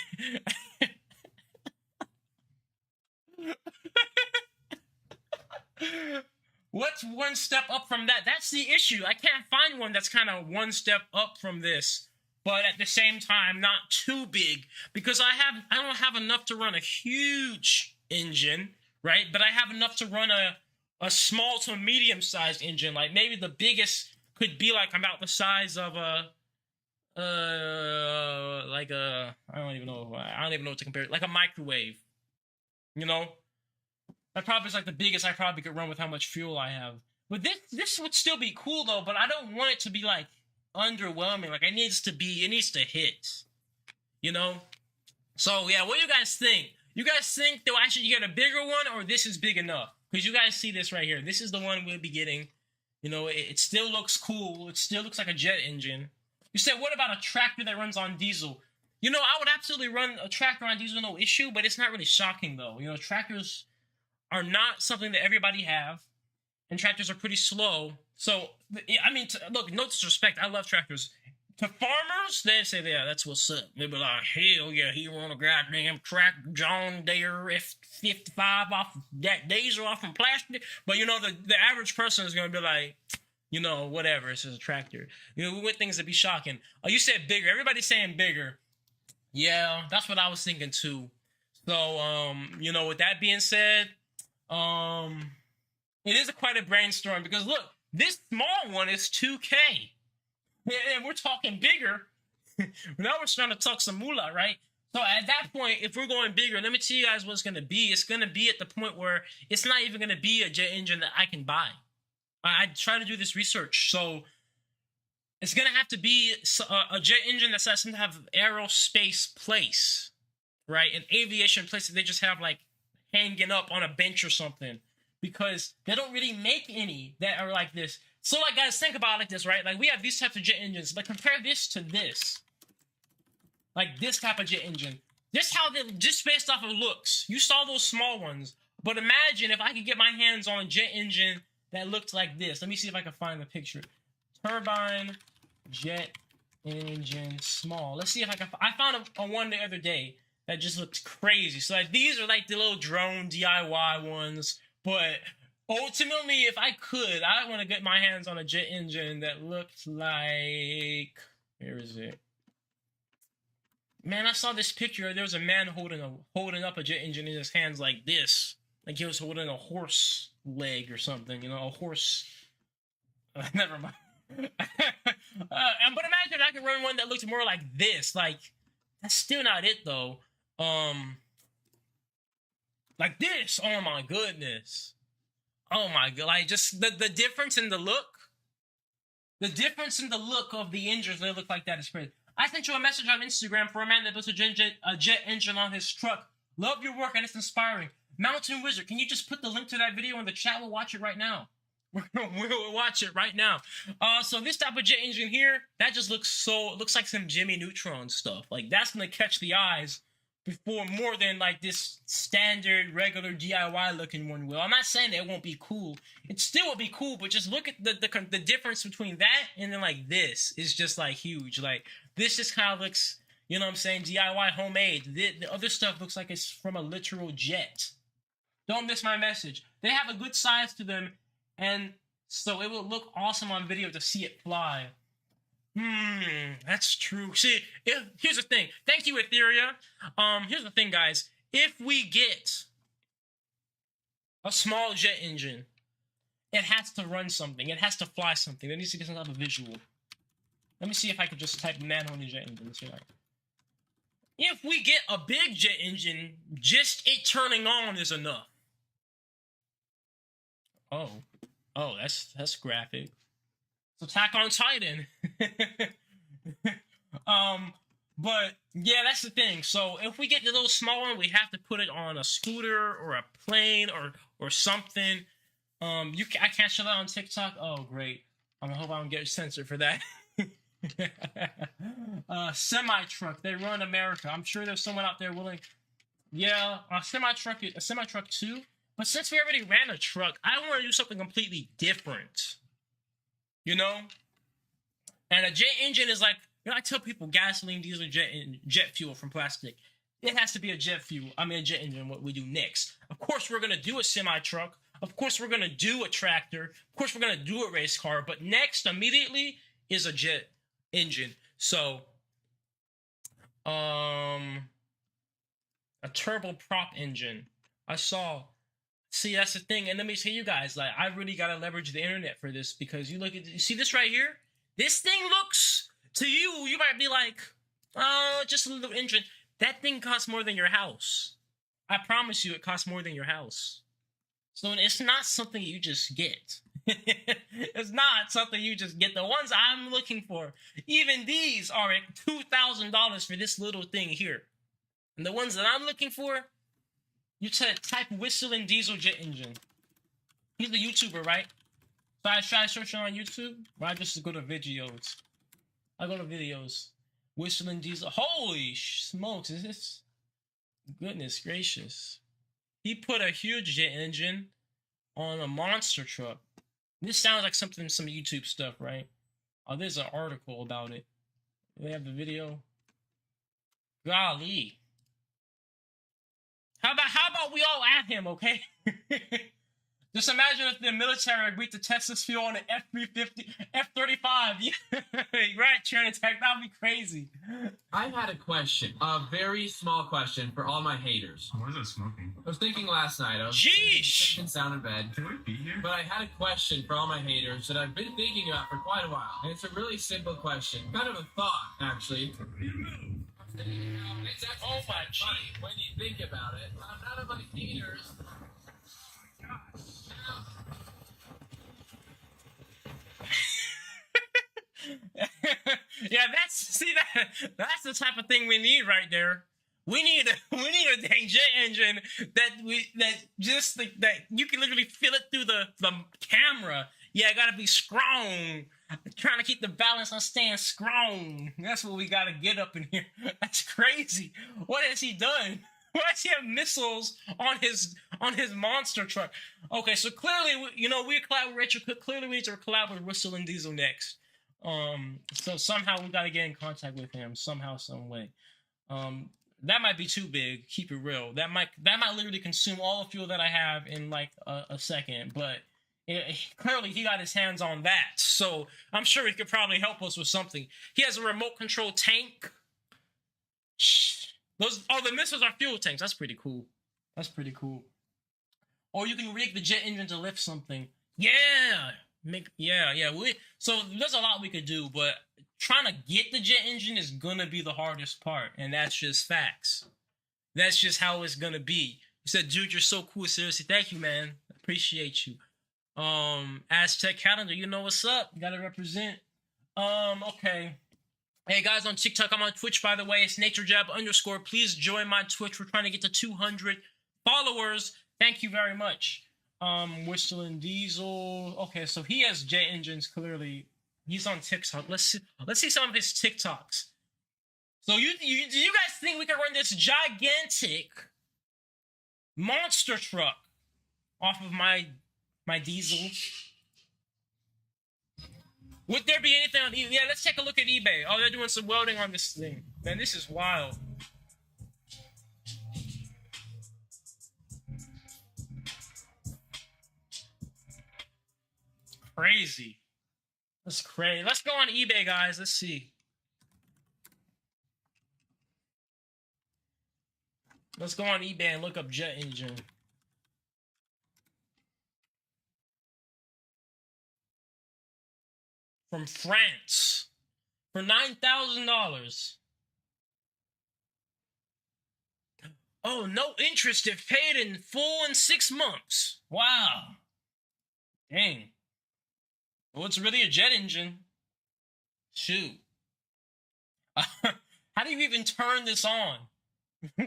What's one step up from that? That's the issue. I can't find one that's kind of one step up from this, but at the same time, not too big, because I don't have enough to run a huge engine, right? But I have enough to run a small to medium-sized engine. Like maybe the biggest could be like about the size of I don't even know what to compare it. Like a microwave, you know? That probably is like the biggest I probably could run with how much fuel I have. But this would still be cool though, but I don't want it to be like underwhelming. Like it needs to hit, you know? So yeah, what do you guys think? You guys think that I should get a bigger one, or this is big enough? Because you guys see this right here. This is the one we'll be getting. You know, it still looks cool. It still looks like a jet engine. You said, what about a tractor that runs on diesel? You know, I would absolutely run a tractor on diesel, no issue, but it's not really shocking though. You know, tractors are not something that everybody have, and tractors are pretty slow. So, I mean, look, no disrespect, I love tractors. to farmers, they say, yeah, that's what's up. They be like, hell yeah, he run a goddamn track John Deere F55 off that diesel off from plastic. But you know, the average person is gonna be like, you know, whatever, it's just a tractor. You know, we want things to be shocking. Oh, you said bigger. Everybody's saying bigger. Yeah, that's what I was thinking too. So, you know, with that being said, it is quite a brainstorm because look, this small one is 2K. And we're talking bigger. Now we're starting to talk some moolah, right? So at that point, if we're going bigger, let me tell you guys what it's going to be. It's going to be at the point where it's not even going to be a jet engine that I can buy. I try to do this research. So it's going to have to be a jet engine that doesn't have aerospace place, right? An aviation place that they just have like hanging up on a bench or something. Because they don't really make any that are like this. So, like, guys, think about it like this, right? Like, we have these types of jet engines, but compare this to this. Like, this type of jet engine. Just based off of looks. You saw those small ones. But imagine if I could get my hands on a jet engine that looked like this. Let me see if I can find the picture. Turbine, jet engine, small. Let's see if I found a one the other day that just looked crazy. So, like, these are, like, the little drone DIY ones. But ultimately, if I could, I want to get my hands on a jet engine that looked like... Where is it? Man, I saw this picture. There was a man holding up a jet engine in his hands like this. Like he was holding a horse leg or something, you know, a horse... never mind. But imagine I could run one that looked more like this. Like, that's still not it, though. Like this. Oh my goodness. Oh my god. Like just the difference in the look. The difference in the look of the engines they look like that is crazy. I sent you a message on Instagram for a man that built a jet engine on his truck. Love your work and it's inspiring. Mountain Wizard, can you just put the link to that video in the chat? We'll watch it right now. We'll watch it right now. So this type of jet engine here, that just looks like some Jimmy Neutron stuff. Like that's gonna catch the eyes before more than like this standard regular DIY looking one will. I'm not saying that it won't be cool. It still will be cool, but just look at the difference between that and then like this is just like huge. Like this just kind of looks, you know what I'm saying, DIY homemade. The other stuff looks like it's from a literal jet. Don't miss my message. They have a good size to them, and so it will look awesome on video to see it fly. That's true. See, here's the thing. Thank you, Etheria. Here's the thing, guys. If we get a small jet engine, it has to run something. It has to fly something. It needs to get some type of visual. Let me see if I could just type nano in the jet engine. Let's see that. If we get a big jet engine, just it turning on is enough. Oh, that's graphic. It's Attack on Titan. But yeah, that's the thing. So if we get the little small one, we have to put it on a scooter or a plane or something. I can't show that on TikTok. Oh, great. I hope I don't get censored for that. Semi-truck. They run America. I'm sure there's someone out there willing. Yeah, a semi-truck too. But since we already ran a truck, I want to do something completely different. You know? And a jet engine is like, you know, I tell people gasoline, diesel, jet fuel from plastic. It has to be a jet engine, what we do next. Of course, we're going to do a semi-truck. Of course, we're going to do a tractor. Of course, we're going to do a race car. But next, immediately, is a jet engine. So, a turboprop engine. See, that's the thing. And let me tell you guys, like, I really got to leverage the internet for this because you see this right here? This thing looks, to you, you might be like, oh, just a little engine. That thing costs more than your house. I promise you it costs more than your house. So it's not something you just get. It's not something you just get. The ones I'm looking for, even these are at $2,000 for this little thing here. And the ones that I'm looking for, you type whistling diesel jet engine. He's a YouTuber, right? So should I search on YouTube? Or I just go to videos? I go to videos. Whistling diesel. Holy smokes, is this? Goodness gracious. He put a huge jet engine on a monster truck. This sounds like some YouTube stuff, right? Oh, there's an article about it. They have the video. Golly. How about we all at him, okay? Just imagine if the military agreed to test this fuel on an F-350, F-35. Yeah, right, Trinitech, that would be crazy. I had a question, a very small question for all my haters. Why is that smoking? I was thinking last night. I was Sheesh! taking sound in bed. Can we be here? But I had a question for all my haters that I've been thinking about for quite a while. And it's a really simple question. Kind of a thought, actually. It's actually Oh my funny when you think about it. None of my haters. Yeah, that's the type of thing we need right there. We need a dang jet engine that you can literally feel it through the camera. Yeah, it gotta be strong. Trying to keep the balance on staying strong. That's what we gotta get up in here. That's crazy. What has he done? Why does he have missiles on his monster truck? Okay, so clearly, we collaborate. Clearly, we need to collaborate with Russell and Diesel next. So somehow we gotta get in contact with him somehow, some way. That might be too big. Keep it real. That might literally consume all the fuel that I have in like a second. But clearly he got his hands on that, so I'm sure he could probably help us with something. He has a remote control tank. The missiles are fuel tanks. That's pretty cool. Or you can rig the jet engine to lift something. Yeah. So there's a lot we could do, but trying to get the jet engine is gonna be the hardest part, and that's just facts. That's just how it's gonna be. You said, dude, you're so cool. Seriously, thank you, man. Appreciate you. Aztec Calendar, you know what's up. Gotta represent. Okay. Hey guys, on TikTok, I'm on Twitch, by the way. It's NatureJab_. Please join my Twitch. We're trying to get to 200 followers. Thank you very much. Whistle and Diesel. Okay, so he has jet engines, clearly. He's on TikTok. Let's see some of his TikToks. So do you guys think we can run this gigantic monster truck off of my Diesel? Would there be anything on eBay? Yeah, let's take a look at eBay. Oh, they're doing some welding on this thing. Man, this is wild. Crazy. That's crazy. Let's go on eBay, guys. Let's see. Let's go on eBay and look up jet engine. From France for $9,000. Oh, no interest if paid in full in 6 months. Wow. Dang. Well, it's really a jet engine. Shoot. How do you even turn this on?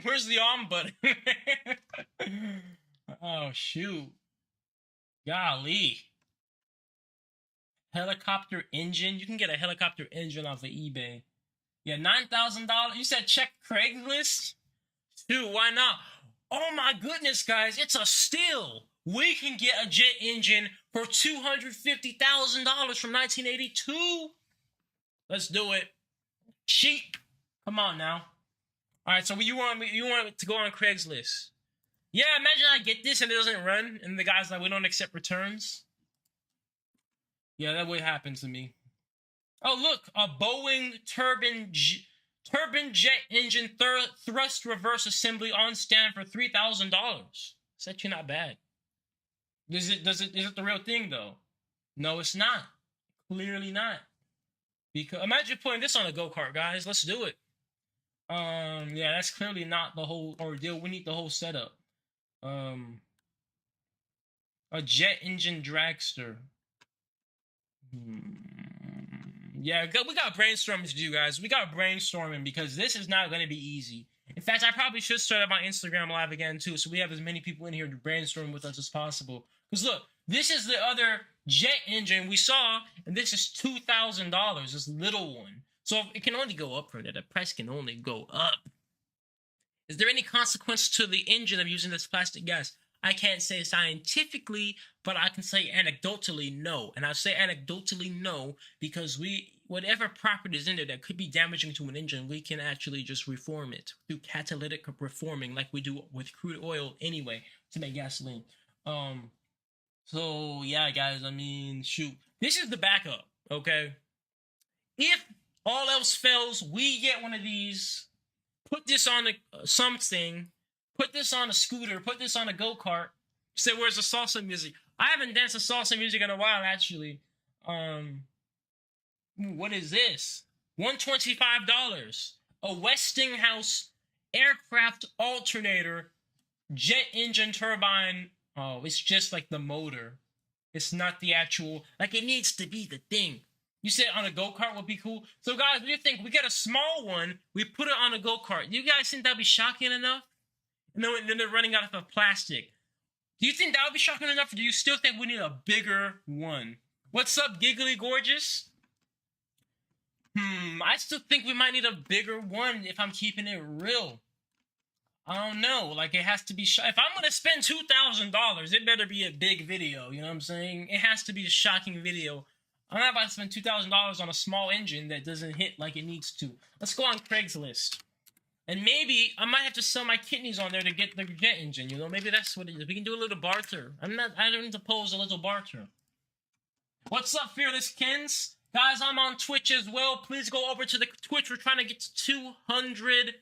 Where's the on button? Oh, shoot. Golly. Helicopter engine. You can get a helicopter engine off of eBay. Yeah, $9,000. You said check Craigslist? Dude, why not? Oh my goodness, guys. It's a steal. We can get a jet engine for $250,000 from 1982. Let's do it. Cheap. Come on now. All right, so you want to go on Craigslist? Yeah, imagine I get this and it doesn't run, and the guy's like, we don't accept returns. Yeah, that would happen to me. Oh, look, a Boeing turbine jet engine thrust reverse assembly on stand for $3,000. It's actually not bad. Is it the real thing though? No, it's not. Clearly not. Because imagine putting this on a go-kart, guys. Let's do it. Yeah, that's clearly not the whole ordeal. We need the whole setup. A jet engine dragster. Yeah, we got brainstorming to do, guys. We got brainstorming because this is not going to be easy. In fact, I probably should start up my Instagram live again too, so we have as many people in here to brainstorm with us as possible. Because look, this is the other jet engine we saw, and this is $2,000, this little one. So it can only go up from there. The price can only go up. Is there any consequence to the engine of using this plastic gas? I can't say scientifically, but I can say anecdotally no. And I say anecdotally no because we whatever property is in there that could be damaging to an engine, we can actually just reform it through catalytic reforming, like we do with crude oil anyway to make gasoline. So yeah, guys, I mean, shoot, this is the backup, okay? If all else fails, we get one of these, put this on something, put this on a scooter, put this on a go-kart, say, where's the salsa music? I haven't danced to salsa music in a while, actually. What is this? $125. A Westinghouse aircraft alternator, jet engine turbine. Oh, it's just like the motor. It's not the actual, like it needs to be the thing. You said on a go-kart would be cool. So guys, what do you think? We get a small one, we put it on a go-kart. Do you guys think that'd be shocking enough? And then they're running out of plastic. Do you think that would be shocking enough, or do you still think we need a bigger one? What's up, Giggly Gorgeous? I still think we might need a bigger one if I'm keeping it real. I don't know. Like, it has to be... if I'm going to spend $2,000, it better be a big video. You know what I'm saying? It has to be a shocking video. I'm not about to spend $2,000 on a small engine that doesn't hit like it needs to. Let's go on Craigslist. And maybe I might have to sell my kidneys on there to get the jet engine, you know? Maybe that's what it is. We can do a little barter. I don't oppose a little barter. What's up, Fearless Kens? Guys, I'm on Twitch as well. Please go over to the Twitch. We're trying to get to 200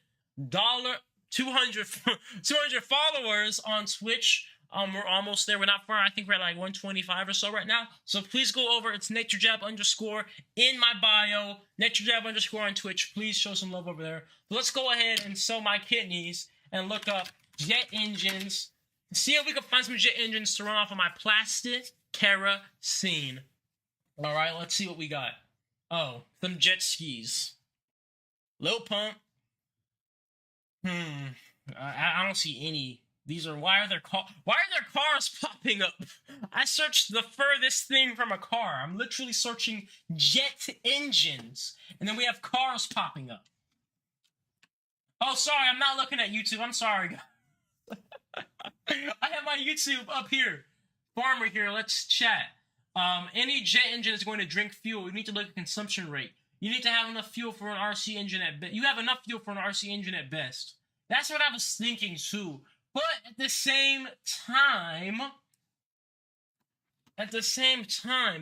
followers on Twitch. We're almost there. We're not far. I think we're at like 125 or so right now. So please go over. It's NatureJab _ in my bio. NatureJab _ on Twitch. Please show some love over there. So let's go ahead and sell my kidneys and look up jet engines. See if we can find some jet engines to run off of my plastic kerosene. All right, let's see what we got. Oh, some jet skis. Low pump. I don't see any. These are why are there cars popping up? I searched the furthest thing from a car. I'm literally searching jet engines, and then we have cars popping up. Oh, sorry, I'm not looking at YouTube. I'm sorry. I have my YouTube up here. Farmer here. Let's chat. Any jet engine is going to drink fuel. You need to look at consumption rate. You need to have enough fuel for an RC engine at best. You have enough fuel for an RC engine at best. That's what I was thinking too. But at the same time,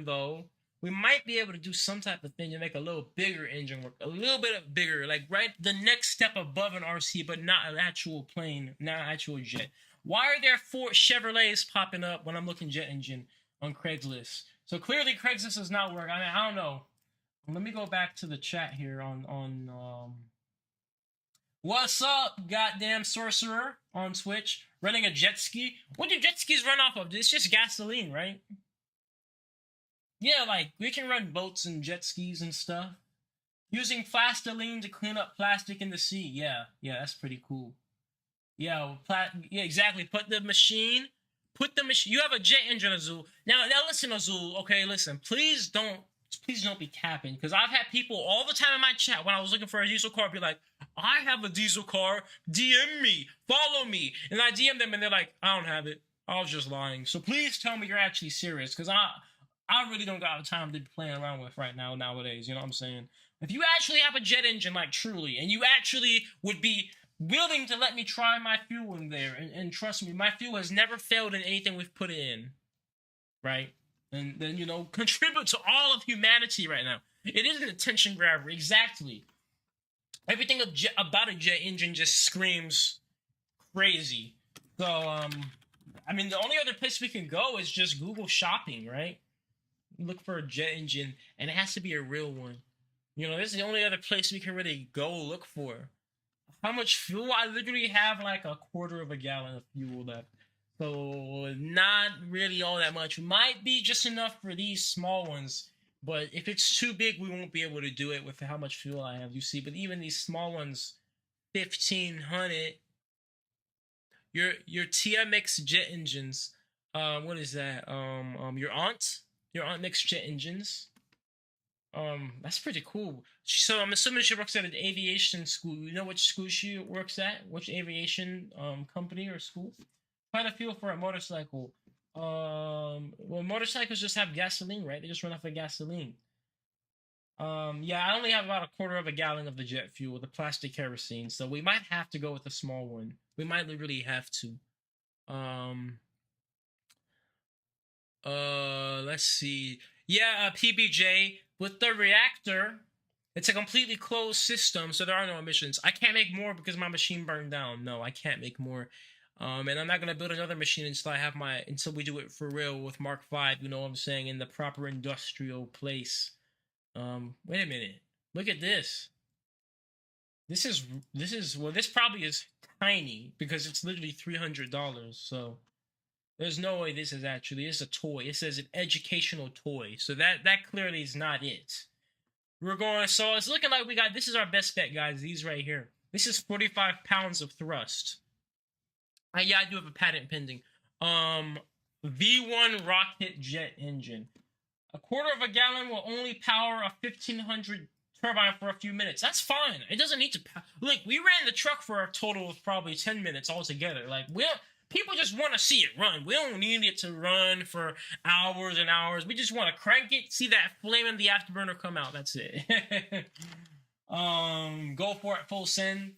though, we might be able to do some type of thing to make a little bigger engine work. A little bit bigger, like right the next step above an RC, but not an actual plane, not an actual jet. Why are there 4 Chevrolets popping up when I'm looking jet engine on Craigslist? So clearly Craigslist does not work. I mean, I don't know. Let me go back to the chat here on what's up, goddamn sorcerer on Twitch, running a jet ski. What do jet skis run off of? It's just gasoline, right? Yeah, like, we can run boats and jet skis and stuff. Using plastiline to clean up plastic in the sea. Yeah, that's pretty cool. Yeah, exactly. Put the machine. You have a jet engine, Azul. Now listen, Azul. Okay, listen. Please don't be capping, because I've had people all the time in my chat when I was looking for a diesel car be like, I have a diesel car, DM me, follow me. And I DM them and they're like, I don't have it. I was just lying. So please tell me you're actually serious, because I really don't got the time to be playing around with right now nowadays. You know what I'm saying? If you actually have a jet engine, like truly, and you actually would be willing to let me try my fuel in there, and trust me, my fuel has never failed in anything we've put it in, right? And then, you know, contribute to all of humanity right now. It is an attention grabber, exactly. Everything about a jet engine just screams crazy. So, I mean, the only other place we can go is just Google Shopping, right? Look for a jet engine, and it has to be a real one. You know, this is the only other place we can really go look for. How much fuel? I literally have like a quarter of a gallon of fuel left. So, not really all that much. Might be just enough for these small ones. But if it's too big, we won't be able to do it with how much fuel I have, you see. But even these small ones, 1,500. Your TMX jet engines. What is that? Your aunt makes jet engines. That's pretty cool. So I'm assuming she works at an aviation school. You know which school she works at? Which aviation company or school? Find a fuel for a motorcycle. Well, motorcycles just have gasoline, right? They just run off of gasoline. Yeah, I only have about a quarter of a gallon of the jet fuel, the plastic kerosene, so we might have to go with the small one. We might really have to. Um, let's see. Yeah, PBJ with the reactor, it's a completely closed system, so there are no emissions. I can't make more because my machine burned down. No, I can't make more. And I'm not gonna build another machine until we do it for real with Mark V. You know what I'm saying, in the proper industrial place. Wait a minute. Look at this. This is well, this probably is tiny because it's literally $300. So there's no way this is actually, it's a toy. It says an educational toy. So that clearly is not it. We're going, so it's looking like this is our best bet, guys. These right here. This is 45 pounds of thrust. Yeah, I do have a patent pending. V1 rocket jet engine. A quarter of a gallon will only power a 1500 turbine for a few minutes. That's fine. It doesn't need to. Look, we ran the truck for a total of probably 10 minutes altogether. Like, people just want to see it run. We don't need it to run for hours and hours. We just want to crank it, see that flame in the afterburner come out. That's it. Go for it full send.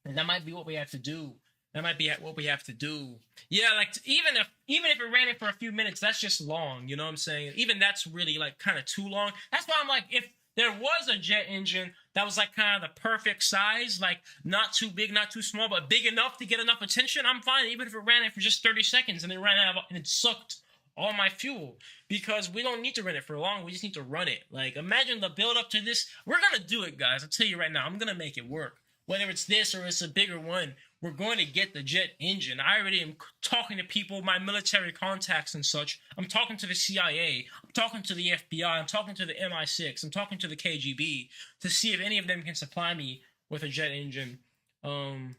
And that might be what we have to do. That might be what we have to do. Yeah, like even if it ran it for a few minutes, that's just long. You know what I'm saying? Even that's really like kind of too long. That's why I'm like, if there was a jet engine that was like kind of the perfect size, like not too big, not too small, but big enough to get enough attention, I'm fine. Even if it ran it for just 30 seconds and it ran out and it sucked all my fuel, because we don't need to run it for long. We just need to run it. Like, imagine the build up to this. We're gonna do it, guys. I'll tell you right now. I'm gonna make it work. Whether it's this or it's a bigger one, we're going to get the jet engine. I already am talking to people, my military contacts and such. I'm talking to the CIA. I'm talking to the FBI. I'm talking to the MI6. I'm talking to the KGB to see if any of them can supply me with a jet engine for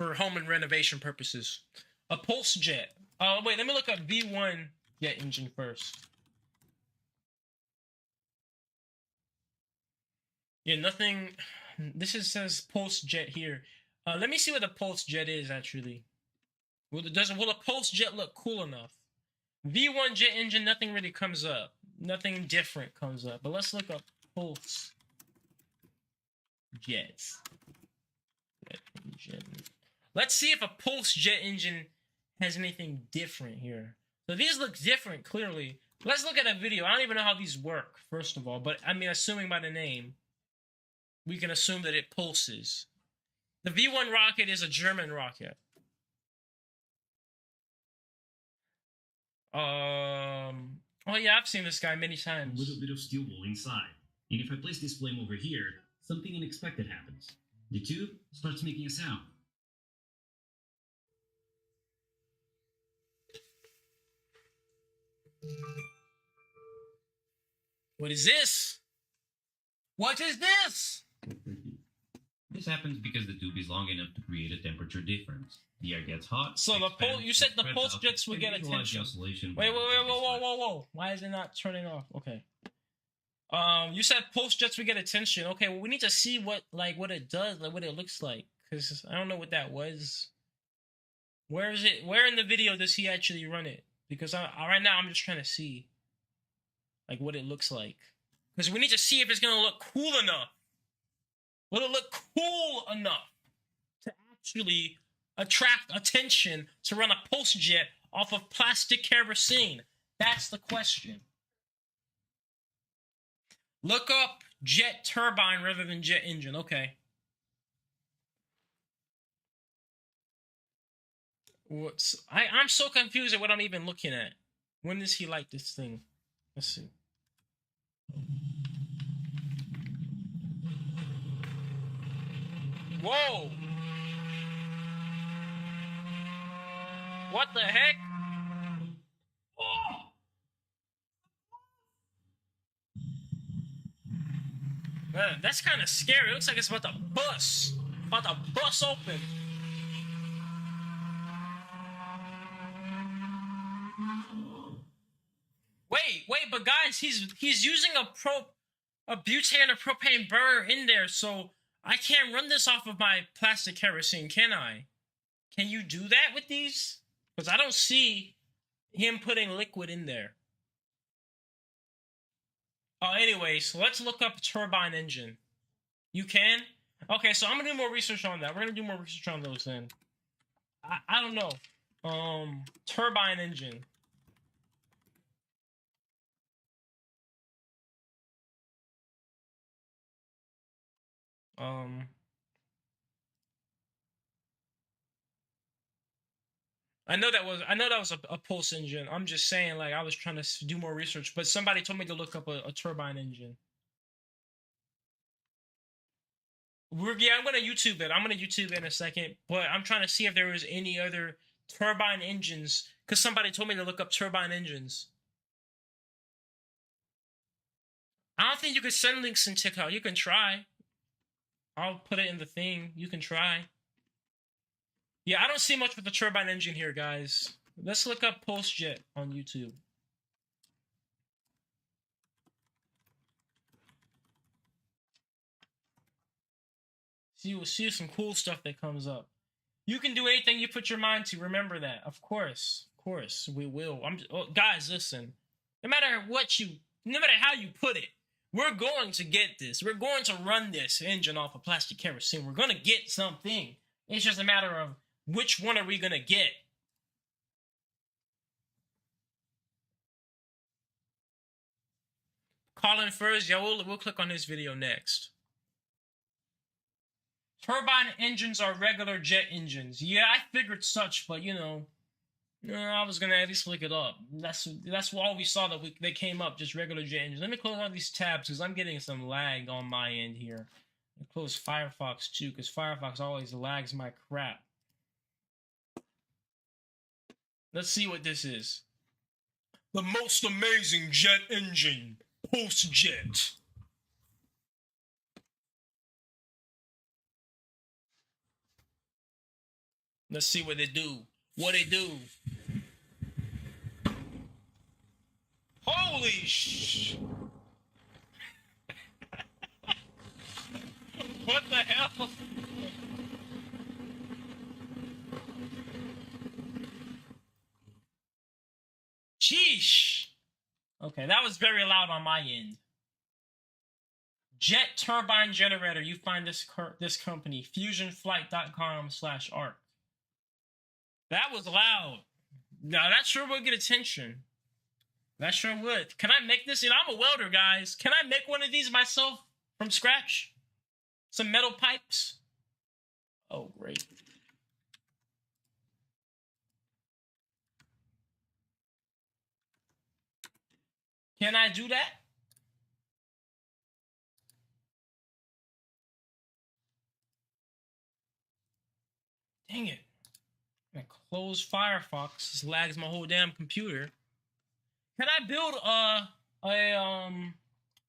home and renovation purposes. A pulse jet. Wait, let me look up V1 jet engine first. Yeah, nothing. Says pulse jet here. Let me see what the pulse jet is actually. Will a pulse jet look cool enough? V1 jet engine, nothing really comes up. Nothing different comes up. But let's look up pulse jets. Jet engine. Let's see if a pulse jet engine has anything different here. So these look different, clearly. Let's look at a video. I don't even know how these work, first of all. But I mean, assuming by the name, we can assume that it pulses. The V1 rocket is a German rocket. Oh yeah, I've seen this guy many times. A little bit of steel wool inside. And if I place this flame over here, something unexpected happens. The tube starts making a sound. What is this? What is this? This happens because the tube is long enough to create a temperature difference. The air gets hot. So you said the pulse jets would get attention. Wait, whoa. Why is it not turning off? Okay. You said pulse jets would get attention. Okay, well, we need to see what it does, like what it looks like, because I don't know what that was. Where is it? Where in the video does he actually run it? Because right now I'm just trying to see, like, what it looks like. Because we need to see if it's gonna look cool enough. Will it look cool enough to actually attract attention to run a pulse jet off of plastic kerosene? That's the question. Look up jet turbine rather than jet engine. Okay. I'm so confused at what I'm even looking at. When does he like this thing? Let's see. Whoa! What the heck? Oh! Man, that's kind of scary. It looks like it's about to bust. About to bust open. Wait, but guys, he's using a butane or propane burner in there, so I can't run this off of my plastic kerosene, can I? Can you do that with these? Because I don't see him putting liquid in there. Anyways, let's look up turbine engine. You can? Okay, so I'm gonna do more research on that. We're gonna do more research on those then. I don't know. Turbine engine. I know that was a pulse engine. I'm just saying, like, I was trying to do more research, but somebody told me to look up a turbine engine. I'm gonna YouTube it. I'm gonna YouTube it in a second, but I'm trying to see if there was any other turbine engines, because somebody told me to look up turbine engines. I don't think you could send links in TikTok. You can try. I'll put it in the thing. You can try. Yeah, I don't see much with the turbine engine here, guys. Let's look up Pulse Jet on YouTube. We'll see some cool stuff that comes up. You can do anything you put your mind to. Remember that. Of course, we will. Guys, listen. No matter how you put it, we're going to get this. We're going to run this engine off of plastic kerosene. We're going to get something. It's just a matter of which one are we going to get. Colin first. Yeah, we'll click on this video next. Turbine engines are regular jet engines. Yeah, I figured such, but I was gonna at least look it up. That's all we saw that they came up, just regular jet engines. Let me close all these tabs because I'm getting some lag on my end here. I'll close Firefox too, because Firefox always lags my crap. Let's see what this is. The most amazing jet engine, Pulse Jet. Let's see what they do. Holy sh! What the hell? Sheesh! Okay, that was very loud on my end. Jet turbine generator. You find this company, fusionflight.com/arc. That was loud. Now that sure would get attention. That sure would. Can I make this? I'm a welder, guys. Can I make one of these myself from scratch? Some metal pipes? Oh, great. Can I do that? Dang it. I close Firefox. This lags my whole damn computer. Can I build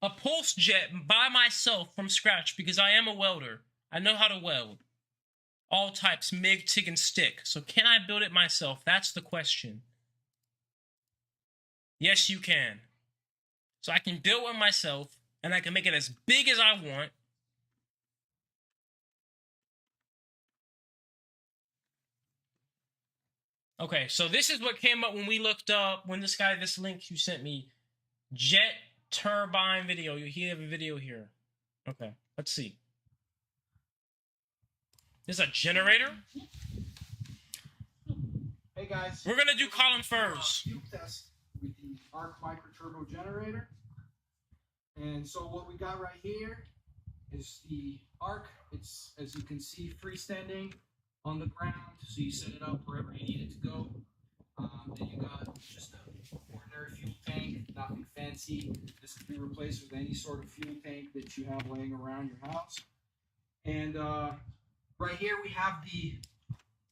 a pulse jet by myself from scratch? Because I am a welder. I know how to weld. All types, MIG, TIG, and stick. So can I build it myself? That's the question. Yes, you can. So I can build one myself, and I can make it as big as I want. Okay, so this is what came up when we looked up, this link you sent me, jet turbine video. You have a video here. Okay, let's see. This is a generator? Hey guys. We're gonna do column first. Fuel test with the arc micro turbo generator. And so what we got right here is the arc. It's, as you can see, freestanding on the ground, so you set it up wherever you need it to go. Then you got just an ordinary fuel tank, nothing fancy. This could be replaced with any sort of fuel tank that you have laying around your house. And right here we have the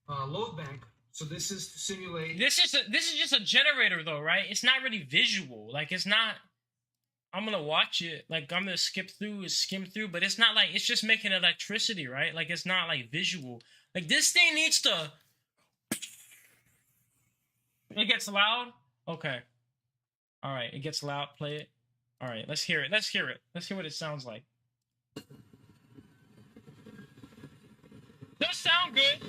load bank. So this is to simulate. This is just a generator though, right? It's not really visual. Like it's not. I'm gonna watch it. Like I'm gonna skim through, but it's not like it's just making electricity, right? Like it's not like visual. Like this thing needs to. It gets loud. Okay. All right. It gets loud. Play it. All right. Let's hear it. Let's hear what it sounds like. Does sound good.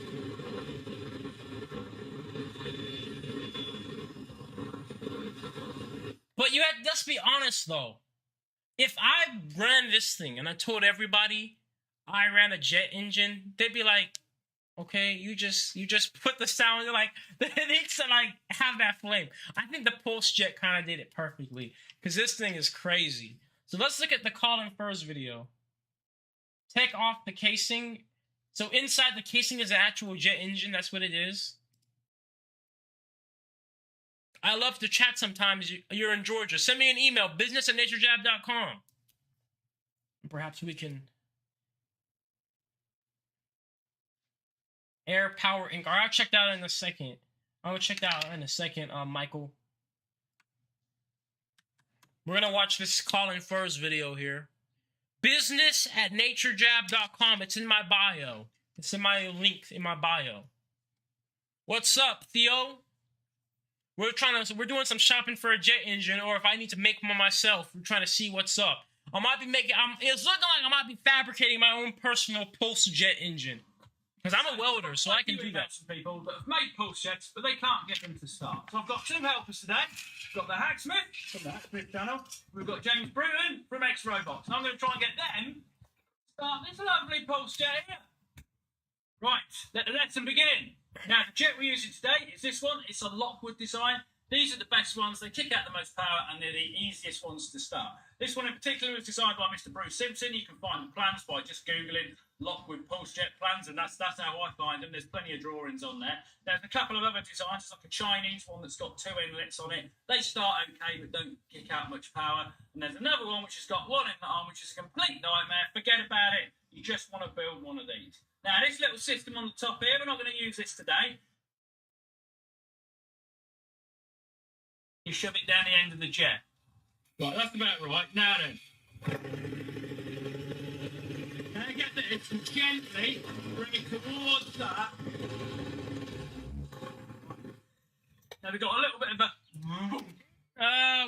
But let's be honest though. if I ran this thing and I told everybody I ran a jet engine, they'd be like, okay, you just put the sound, like, they need to, like, have that flame. I think the pulse jet kind of did it perfectly, because this thing is crazy. So let's look at the Colin Furze video. Take off the casing. So inside the casing is an actual jet engine. That's what it is. I love to chat sometimes. You're in Georgia. Send me an email, business@naturejab.com. Perhaps we can... Air Power Inc. All right, I'll check that out in a second. Michael. We're going to watch this Colin Furze video here. Business@naturejab.com. It's in my bio. It's in my link in my bio. What's up, Theo? We're doing some shopping for a jet engine, or if I need to make one myself, we're trying to see what's up. It's looking like I might be fabricating my own personal pulse jet engine. Because I'm a welder, so I can do that. Some people that have made pulse jets, but they can't get them to start. So I've got two helpers today. We've got the Hacksmith from the Hacksmith channel. We've got James Bruton from X Robots. And I'm going to try and get them to start this lovely pulse jet here. Right, let the lesson begin. Now, the jet we're using today is this one. It's a Lockwood design. These are the best ones. They kick out the most power, and they're the easiest ones to start. This one in particular was designed by Mr. Bruce Simpson. You can find the plans by just Googling Lockwood pulse jet plans, and that's how I find them. There's plenty of drawings on there. There's a couple of other designs. There's like a Chinese one that's got 2 inlets on it. They start okay, but don't kick out much power. And there's another one which has got 1 inlet on, which is a complete nightmare. Forget about it. You just want to build one of these. Now, this little system on the top here, we're not going to use this today. You shove it down the end of the jet. Right, that's about right. Now then. Now get this and gently bring it towards that. Now we've got a little bit of a...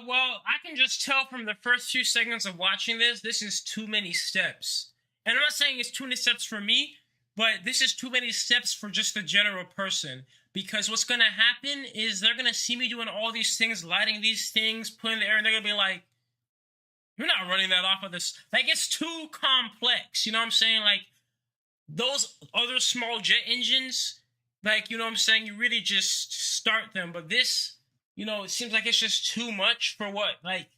Well, I can just tell from the first few seconds of watching this is too many steps. And I'm not saying it's too many steps for me, but this is too many steps for just the general person. Because what's going to happen is they're going to see me doing all these things, lighting these things, putting the air, and they're going to be like, you're not running that off of this. Like, it's too complex. You know what I'm saying? Like, those other small jet engines, like, you know what I'm saying? You really just start them. But this, you know, it seems like it's just too much for what? Like,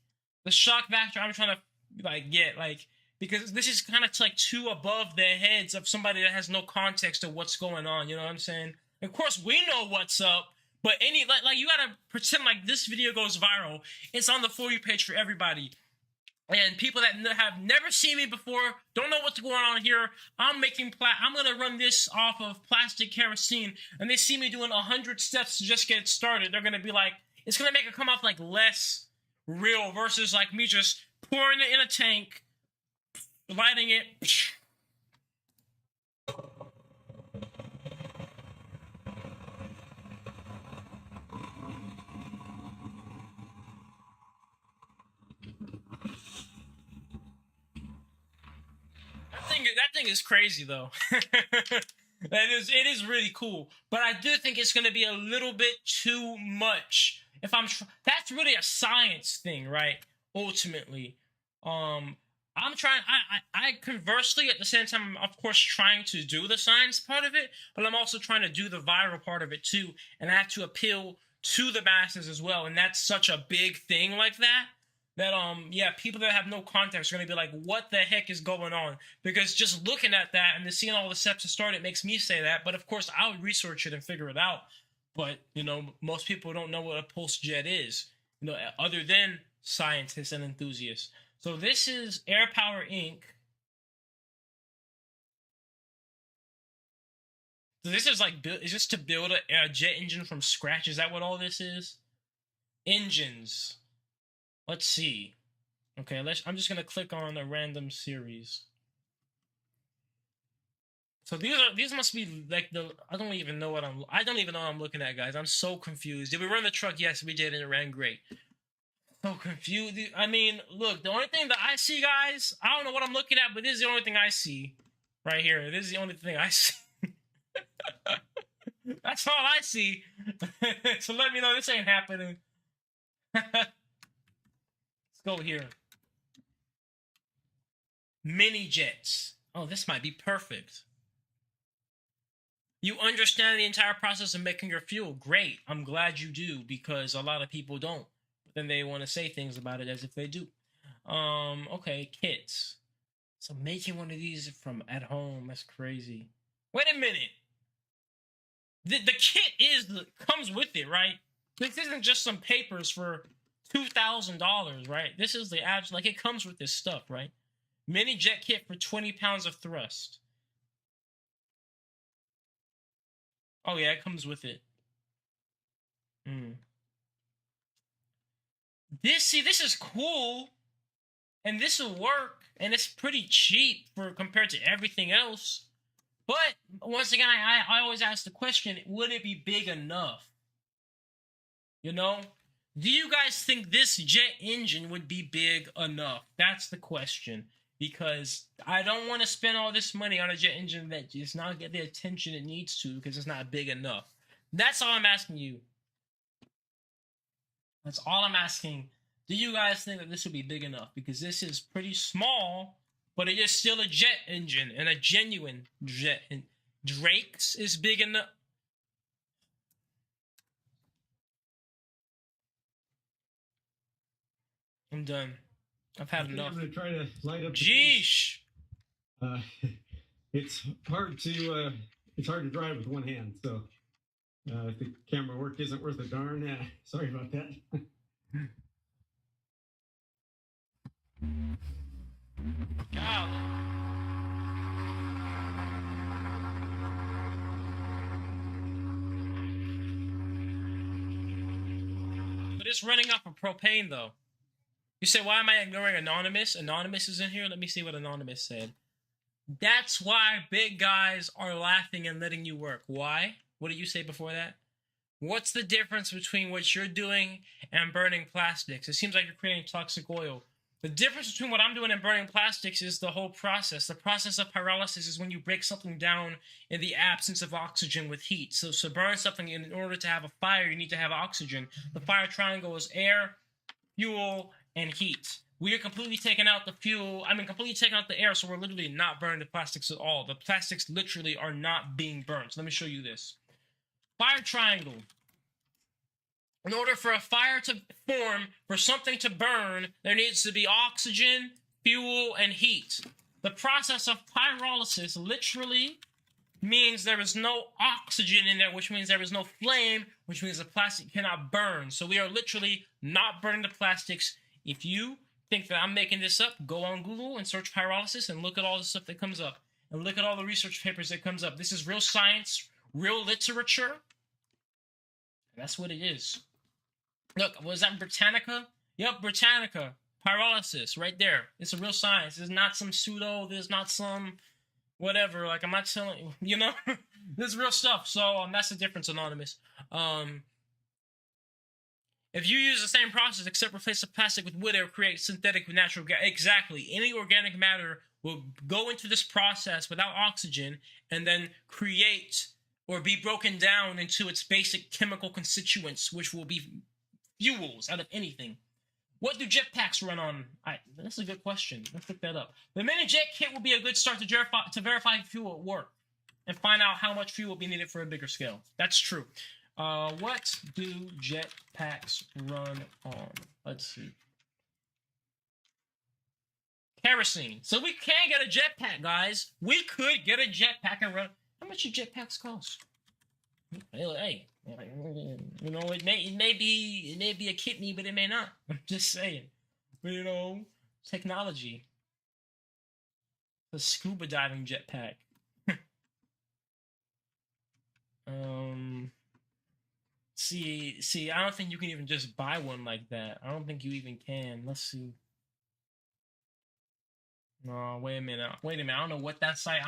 the shock factor I'm trying to, like, get, like, because this is kind of, like, too above the heads of somebody that has no context of what's going on. You know what I'm saying? Of course, we know what's up, but you gotta pretend like this video goes viral. It's on the For You page for everybody. And people that have never seen me before, don't know what's going on here. I'm gonna run this off of plastic kerosene, and they see me doing 100 steps to just get started. They're gonna be like, it's gonna make it come off like less real versus like me just pouring it in a tank, lighting it. That thing is crazy though. It is really cool, but I do think it's going to be a little bit too much. That's really a science thing, right? Ultimately, I'm trying. I conversely at the same time, of course, trying to do the science part of it, but I'm also trying to do the viral part of it too, and I have to appeal to the masses as well. And that's such a big thing like that. That, people that have no context are going to be like, what the heck is going on? Because just looking at that and seeing all the steps to start, it makes me say that. But, of course, I would research it and figure it out. But, you know, most people don't know what a pulse jet is, you know, other than scientists and enthusiasts. So this is Air Power Inc. So this is is this to build a jet engine from scratch? Is that what all this is? Engines. Let's see. Okay, I'm just gonna click on a random series. So these must be like I don't even know what I'm looking at, guys. I'm so confused. Did we run the truck? Yes, we did, and it ran great. So confused. I mean, look, the only thing that I see, guys, I don't know what I'm looking at, but this is the only thing I see right here. This is the only thing I see. That's all I see. So let me know this ain't happening. Go here. mini jets. Oh, this might be perfect. You understand the entire process of making your fuel. Great. I'm glad you do, because a lot of people don't. But then they want to say things about it as if they do. Okay, kits. So making one of these from at home, that's crazy. Wait a minute. The kit comes with it, right? This isn't just some papers for $2,000, right? This is the actual, like, it comes with this stuff, right? Mini jet kit for 20 pounds of thrust. Oh yeah, it comes with it. This is cool, and this will work, and it's pretty cheap for compared to everything else. But once again, I always ask the question: would it be big enough? You know, do you guys think this jet engine would be big enough? That's the question. Because I don't want to spend all this money on a jet engine that does not get the attention it needs to because it's not big enough. That's all I'm asking you. That's all I'm asking. Do you guys think that this would be big enough? Because this is pretty small, but it is still a jet engine and a genuine jet. And Drake's is big enough. I'm done. I've had enough. I'm gonna try to light up. Jeesh. It's hard to drive with one hand. So if the camera work isn't worth a darn, sorry about that. God. But it's running off of propane, though. You say, why am I ignoring Anonymous? Anonymous is in here. Let me see what Anonymous said. That's why big guys are laughing and letting you work. Why? What did you say before that? What's the difference between what you're doing and burning plastics? It seems like you're creating toxic oil. The difference between what I'm doing and burning plastics is the whole process. The process of pyrolysis is when you break something down in the absence of oxygen with heat. So to burn something, in order to have a fire, you need to have oxygen. The fire triangle is air, fuel, and heat. We are completely taking out the fuel. Completely taking out the air, so we're literally not burning the plastics at all. The plastics literally are not being burnt. So let me show you this. Fire triangle. In order for a fire to form, for something to burn, there needs to be oxygen, fuel, and heat. The process of pyrolysis literally means there is no oxygen in there, which means there is no flame, which means the plastic cannot burn. So we are literally not burning the plastics. If you think that I'm making this up, go on Google and search pyrolysis and look at all the stuff that comes up. And look at all the research papers that comes up. This is real science, real literature. That's what it is. Look, was that Britannica? Yep, Britannica. Pyrolysis, right there. It's a real science. It's not some pseudo. There's not some whatever. Like, I'm not telling you, you know? This is real stuff. So, that's the difference, Anonymous. If you use the same process, except replace the plastic with wood, it will create synthetic with natural gas. Exactly. Any organic matter will go into this process without oxygen and then create or be broken down into its basic chemical constituents, which will be fuels out of anything. What do jetpacks run on? That's a good question. Let's look that up. The mini jet kit will be a good start to verify fuel at work and find out how much fuel will be needed for a bigger scale. That's true. What do jetpacks run on? Let's see. Kerosene. So we can get a jetpack, guys. We could get a jetpack and run. How much do jetpacks cost? Hey, you know, it may be a kidney, but it may not. I'm just saying. But, you know, technology. The scuba diving jetpack. See, I don't think you can even just buy one like that. I don't think you even can. Let's see. No, wait a minute. I don't know what that site.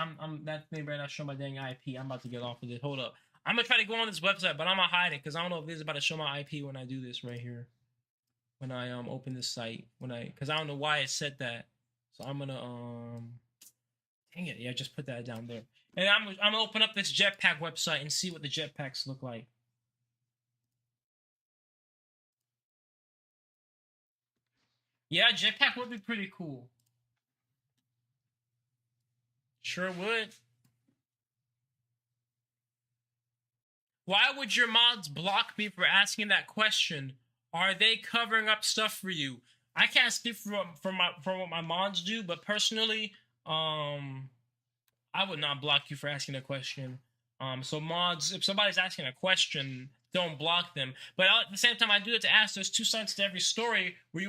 That thing better not show my dang IP. I'm about to get off of it. Hold up. I'm gonna try to go on this website, but I'm gonna hide it because I don't know if this is about to show my IP when I do this right here. When I open this site, because I don't know why it said that. So I'm gonna dang it, yeah, just put that down there. And I'm gonna open up this jetpack website and see what the jetpacks look like. Yeah, jetpack would be pretty cool. Sure would. Why would your mods block me for asking that question? Are they covering up stuff for you? I can't speak for what my mods do, but personally, I would not block you for asking a question. So mods, if somebody's asking a question, don't block them. But at the same time, I do it to ask. There's two sides to every story. Were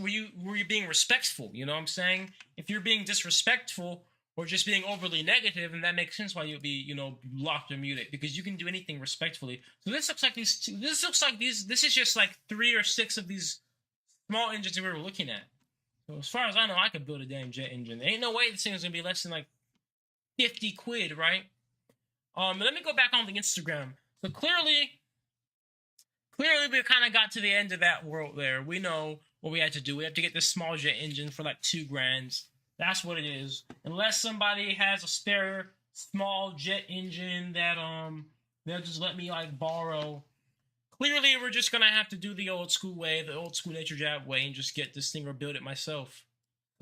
you being respectful? You know what I'm saying? If you're being disrespectful or just being overly negative, and that makes sense why you'll be, blocked or muted, because you can do anything respectfully. So this looks like this is just like 3 or 6 of these small engines that we were looking at. So as far as I know, I could build a damn jet engine. There ain't no way this thing is gonna be less than like 50 quid, right? Let me go back on the Instagram. So clearly we kind of got to the end of that world there. We know what we had to do. We have to get this small jet engine for like $2,000. That's what it is. Unless somebody has a spare small jet engine that they'll just let me like borrow. Clearly, we're just gonna have to do the old school way, the old school NatureJab way, and just get this thing or build it myself.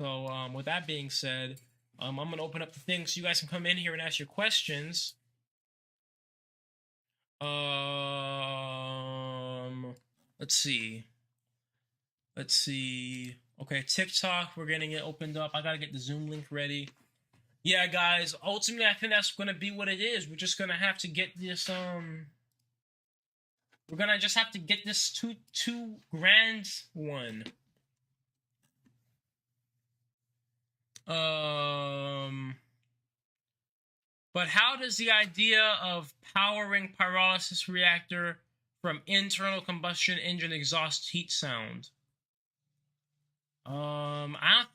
So with that being said, I'm gonna open up the thing so you guys can come in here and ask your questions. Let's see. Okay, TikTok, we're getting it opened up. I gotta get the Zoom link ready. Yeah, guys, ultimately, I think that's gonna be what it is. We're just gonna have to get this, we're gonna just have to get this $2,000 one. But how does the idea of powering pyrolysis reactor from internal combustion engine exhaust heat sound? I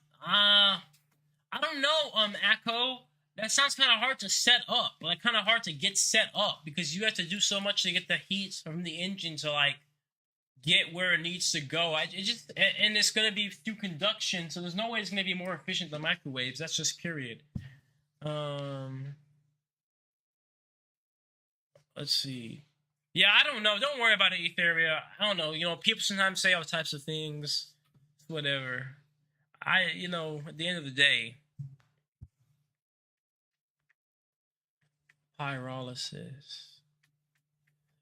don't know, Echo. That sounds kind of hard to set up, like kind of hard to get set up, because you have to do so much to get the heat from the engine to like get where it needs to go. And it's gonna be through conduction, so there's no way it's gonna be more efficient than microwaves. That's just period. Let's see. Yeah, I don't know. Don't worry about it, Etheria. I don't know. People sometimes say all types of things. Whatever. At the end of the day, pyrolysis.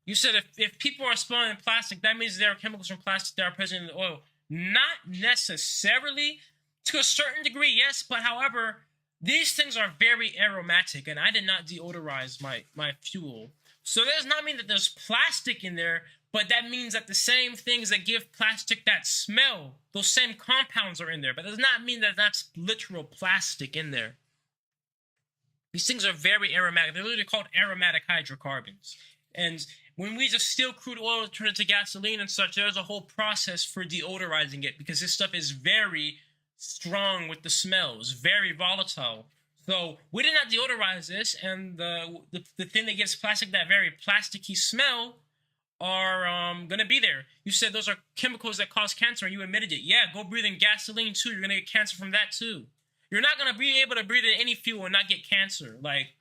You said if people are spawning in plastic, that means there are chemicals from plastic that are present in the oil. Not necessarily. To a certain degree, yes, but however, these things are very aromatic, and I did not deodorize my fuel. So that does not mean that there's plastic in there, but that means that the same things that give plastic that smell, those same compounds are in there. But that does not mean that that's literal plastic in there. These things are very aromatic. They're literally called aromatic hydrocarbons. And when we just steal crude oil and turn it to gasoline and such, there's a whole process for deodorizing it, because this stuff is very strong with the smells, very volatile. So we did not deodorize this, and the thing that gives plastic that very plasticky smell are going to be there. You said those are chemicals that cause cancer, and you admitted it. Yeah, go breathe in gasoline too. You're going to get cancer from that too. You're not going to be able to breathe in any fuel and not get cancer. Like,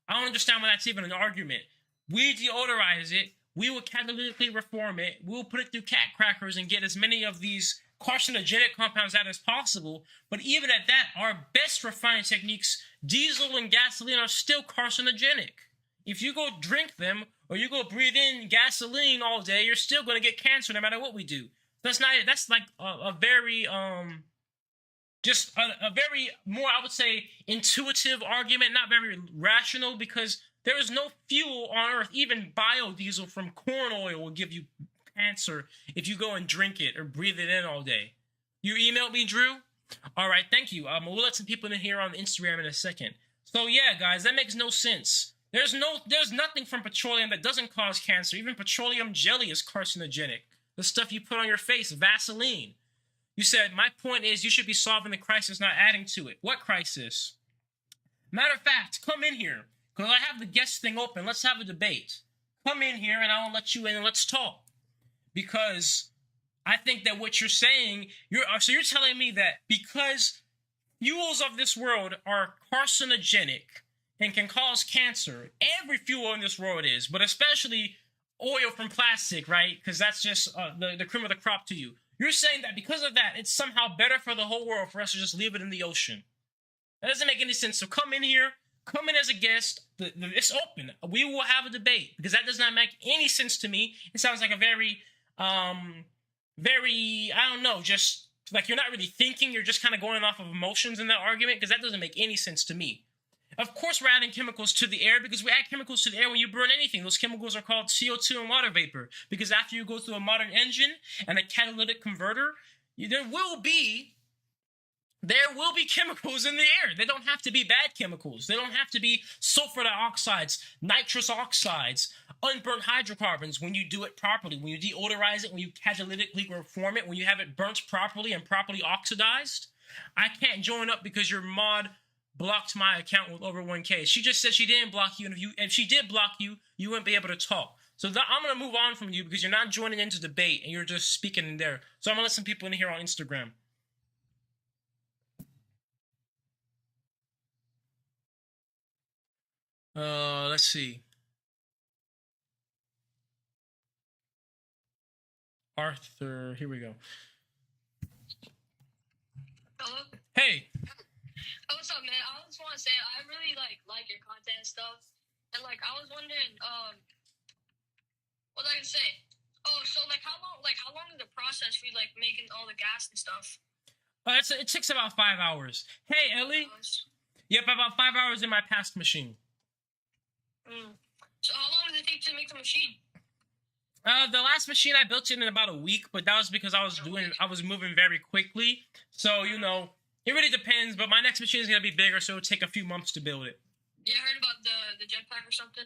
I don't understand why that's even an argument. We deodorize it. We will catalytically reform it. We'll put it through cat crackers and get as many of these carcinogenic compounds out as possible. But even at that, our best refining techniques, diesel and gasoline, are still carcinogenic. If you go drink them or you go breathe in gasoline all day, you're still going to get cancer no matter what we do. That's like a very just a very more, I would say, intuitive argument, not very rational, because there is no fuel on Earth, even biodiesel from corn oil will give you cancer if you go and drink it or breathe it in all day. You emailed me, Drew? All right, thank you. We'll let some people in here on Instagram in a second. So yeah, guys, that makes no sense. There's nothing from petroleum that doesn't cause cancer. Even petroleum jelly is carcinogenic. The stuff you put on your face, Vaseline. You said, my point is you should be solving the crisis, not adding to it. What crisis? Matter of fact, come in here, because I have the guest thing open. Let's have a debate. Come in here, and I will let you in, and let's talk. Because I think that what you're saying, you're telling me that because fuels of this world are carcinogenic and can cause cancer, every fuel in this world is, but especially oil from plastic, right? Because that's just the cream of the crop to you. You're saying that because of that, it's somehow better for the whole world for us to just leave it in the ocean. That doesn't make any sense. So come in here, come in as a guest. It's open. We will have a debate because that does not make any sense to me. It sounds like a very, very, I don't know, just like you're not really thinking. You're just kind of going off of emotions in that argument because that doesn't make any sense to me. Of course, we're adding chemicals to the air because we add chemicals to the air when you burn anything. Those chemicals are called CO2 and water vapor because after you go through a modern engine and a catalytic converter, there will be chemicals in the air. They don't have to be bad chemicals. They don't have to be sulfur dioxides, nitrous oxides, unburnt hydrocarbons when you do it properly, when you deodorize it, when you catalytically reform it, when you have it burnt properly and properly oxidized. I can't join up because your mod blocked my account with over 1K. She just said she didn't block you, and if she did block you, you wouldn't be able to talk. So I'm going to move on from you because you're not joining into debate and you're just speaking in there. So I'm going to let some people in here on Instagram. Let's see. Arthur, here we go. Hello? Hey. Oh, what's up, man? I just want to say I really like your content and stuff. And I was wondering, what was I gonna say? Oh, so how long is the process for you making all the gas and stuff? It takes about 5 hours. Hey, Ellie. Yep, about 5 hours in my past machine. So how long does it take to make the machine? The last machine I built it in about a week, but that was because I was moving very quickly. So, it really depends, but my next machine is going to be bigger, so it'll take a few months to build it. Yeah, I heard about the jetpack or something.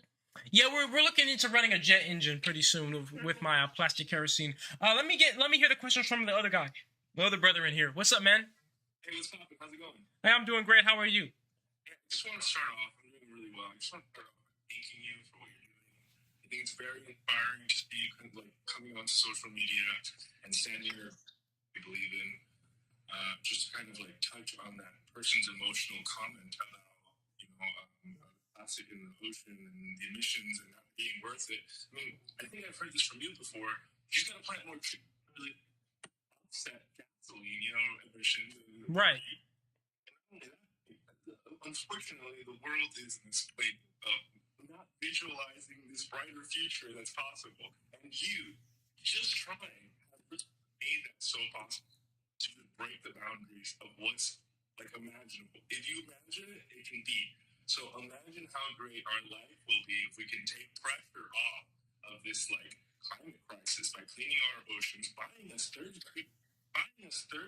Yeah, we're looking into running a jet engine pretty soon with my plastic kerosene. Let me hear the questions from the other guy, the other brother in here. What's up, man? Hey, what's poppin'? How's it going? Hey, I'm doing great. How are you? I just want to start off. I'm doing really well. I just want to start off thanking you for what you're doing. I think it's very inspiring to see you coming onto social media and standing your we believe in. Just to kind of touch on that person's emotional comment about plastic in the ocean and the emissions and not being worth it. I mean, I think I've heard this from you before. You just got to plant more trees to really offset gasoline, emissions. Right. Unfortunately, the world is in this place of not visualizing this brighter future that's possible. And you, just trying, have made that so possible to break the boundaries of what's imaginable. If you imagine it, it can be. So imagine how great our life will be if we can take pressure off of this climate crisis by cleaning our oceans, buying us 30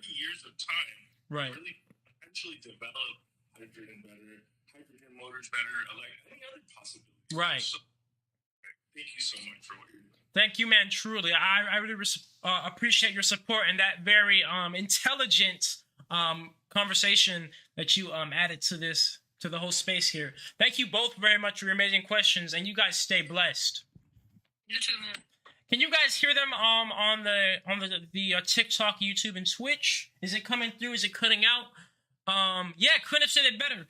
years of time, right? Really potentially develop hydrogen better, hydrogen motors better, any other possibilities. Right. So, thank you so much for what you're doing. Thank you, man. Truly, I really appreciate your support and that very intelligent conversation that you added to the whole space here. Thank you both very much for your amazing questions, and you guys stay blessed. You too, man. Can you guys hear them on the TikTok, YouTube, and Twitch? Is it coming through? Is it cutting out? Yeah, couldn't have said it better.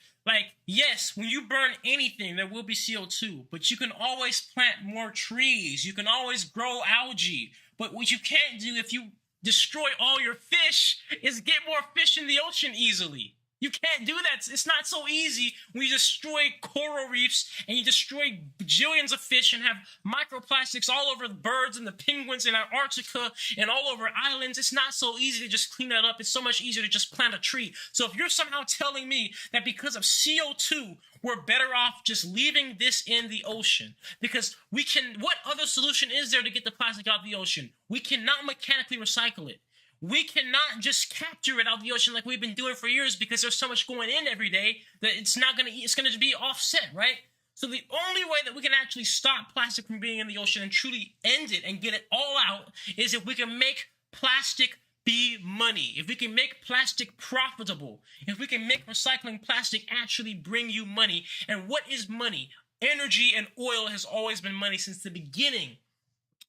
Yes, when you burn anything, there will be CO2, but you can always plant more trees. You can always grow algae. But what you can't do if you destroy all your fish is get more fish in the ocean easily. You can't do that. It's not so easy when you destroy coral reefs and you destroy bajillions of fish and have microplastics all over the birds and the penguins in Antarctica and all over islands. It's not so easy to just clean that up. It's so much easier to just plant a tree. So if you're somehow telling me that because of CO2, we're better off just leaving this in the ocean, because what other solution is there to get the plastic out of the ocean? We cannot mechanically recycle it. We cannot just capture it out of the ocean like we've been doing for years, because there's so much going in every day that it's going to be offset, right? So the only way that we can actually stop plastic from being in the ocean and truly end it and get it all out is if we can make plastic be money, if we can make plastic profitable, if we can make recycling plastic actually bring you money. And what is money? Energy and oil has always been money since the beginning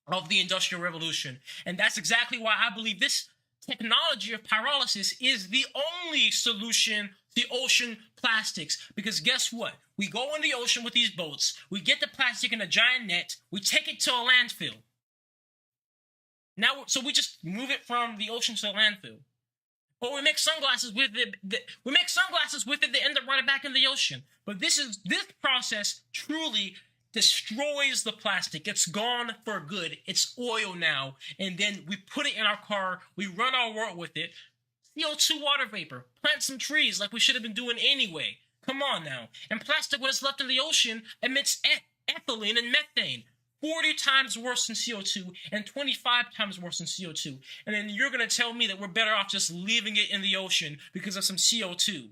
of the Industrial Revolution. And that's exactly why I believe this technology of pyrolysis is the only solution to ocean plastics. Because guess what? We go in the ocean with these boats, we get the plastic in a giant net, we take it to a landfill. So we just move it from the ocean to the landfill. Or we make sunglasses with it. We make sunglasses with it. They end up right back in the ocean. But this process truly destroys the plastic. It's gone for good. It's oil now. And then we put it in our car. We run our world with it. CO2 water vapor. Plant some trees like we should have been doing anyway. Come on now. And plastic, when it's left in the ocean, emits ethylene and methane. 40 times worse than CO2 and 25 times worse than CO2. And then you're going to tell me that we're better off just leaving it in the ocean because of some CO2.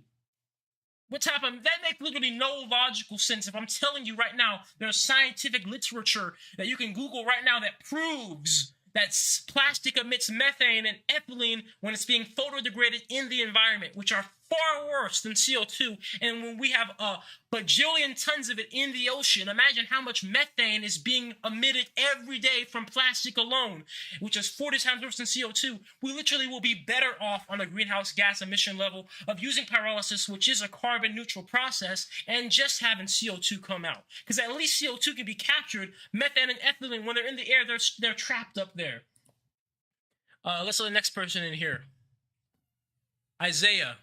What's happened? That makes literally no logical sense. If I'm telling you right now, there's scientific literature that you can Google right now that proves that plastic emits methane and ethylene when it's being photodegraded in the environment, which are far worse than CO2. And when we have a bajillion tons of it in the ocean, imagine how much methane is being emitted every day from plastic alone, which is 40 times worse than CO2. We literally will be better off on a greenhouse gas emission level of using pyrolysis, which is a carbon neutral process, and just having CO2 come out. Because at least CO2 can be captured. Methane and ethylene, when they're in the air, they're trapped up there. Let's let the next person in here. Isaiah.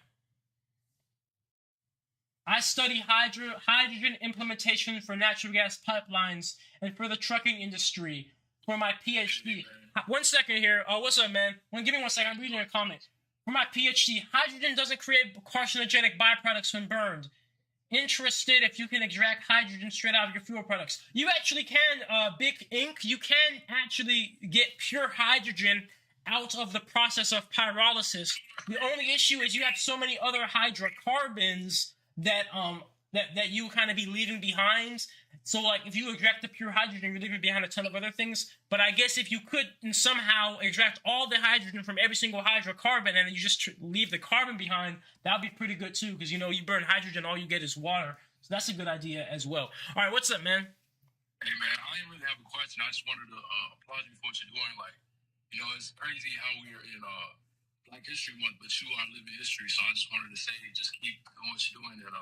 I study hydrogen implementation for natural gas pipelines and for the trucking industry for my PhD. 1 second here. What's up, man? Give me 1 second. I'm reading your comment. For my PhD, hydrogen doesn't create carcinogenic byproducts when burned. Interested if you can extract hydrogen straight out of your fuel products. You actually can, Big Ink. You can actually get pure hydrogen out of the process of pyrolysis. The only issue is you have so many other hydrocarbons that you kind of be leaving behind. So like if you extract the pure hydrogen, you're leaving behind a ton of other things. But I guess if you could somehow extract all the hydrogen from every single hydrocarbon and then you just leave the carbon behind, that would be pretty good too. Because you know, you burn hydrogen, all you get is water. So that's a good idea as well. All right, what's up, man? Hey man, I didn't really have a question. I just wanted to applaud you for what you're doing. Like, you know, it's crazy how we're in Black History Month, but you are living history. So I just wanted to say, just keep doing what you're doing. And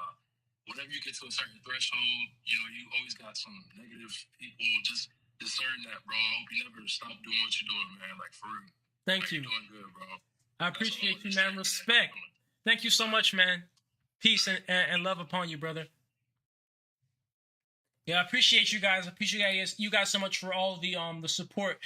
whenever you get to a certain threshold, you know, you always got some negative people. Just discern that, bro. I hope you never stop doing what you're doing, man. Like, for real. Thank you. You're doing good, bro. I appreciate you, man. Respect. Thank you so much, man. Peace and love upon you, brother. Yeah, I appreciate you guys. I appreciate you guys so much for all the support.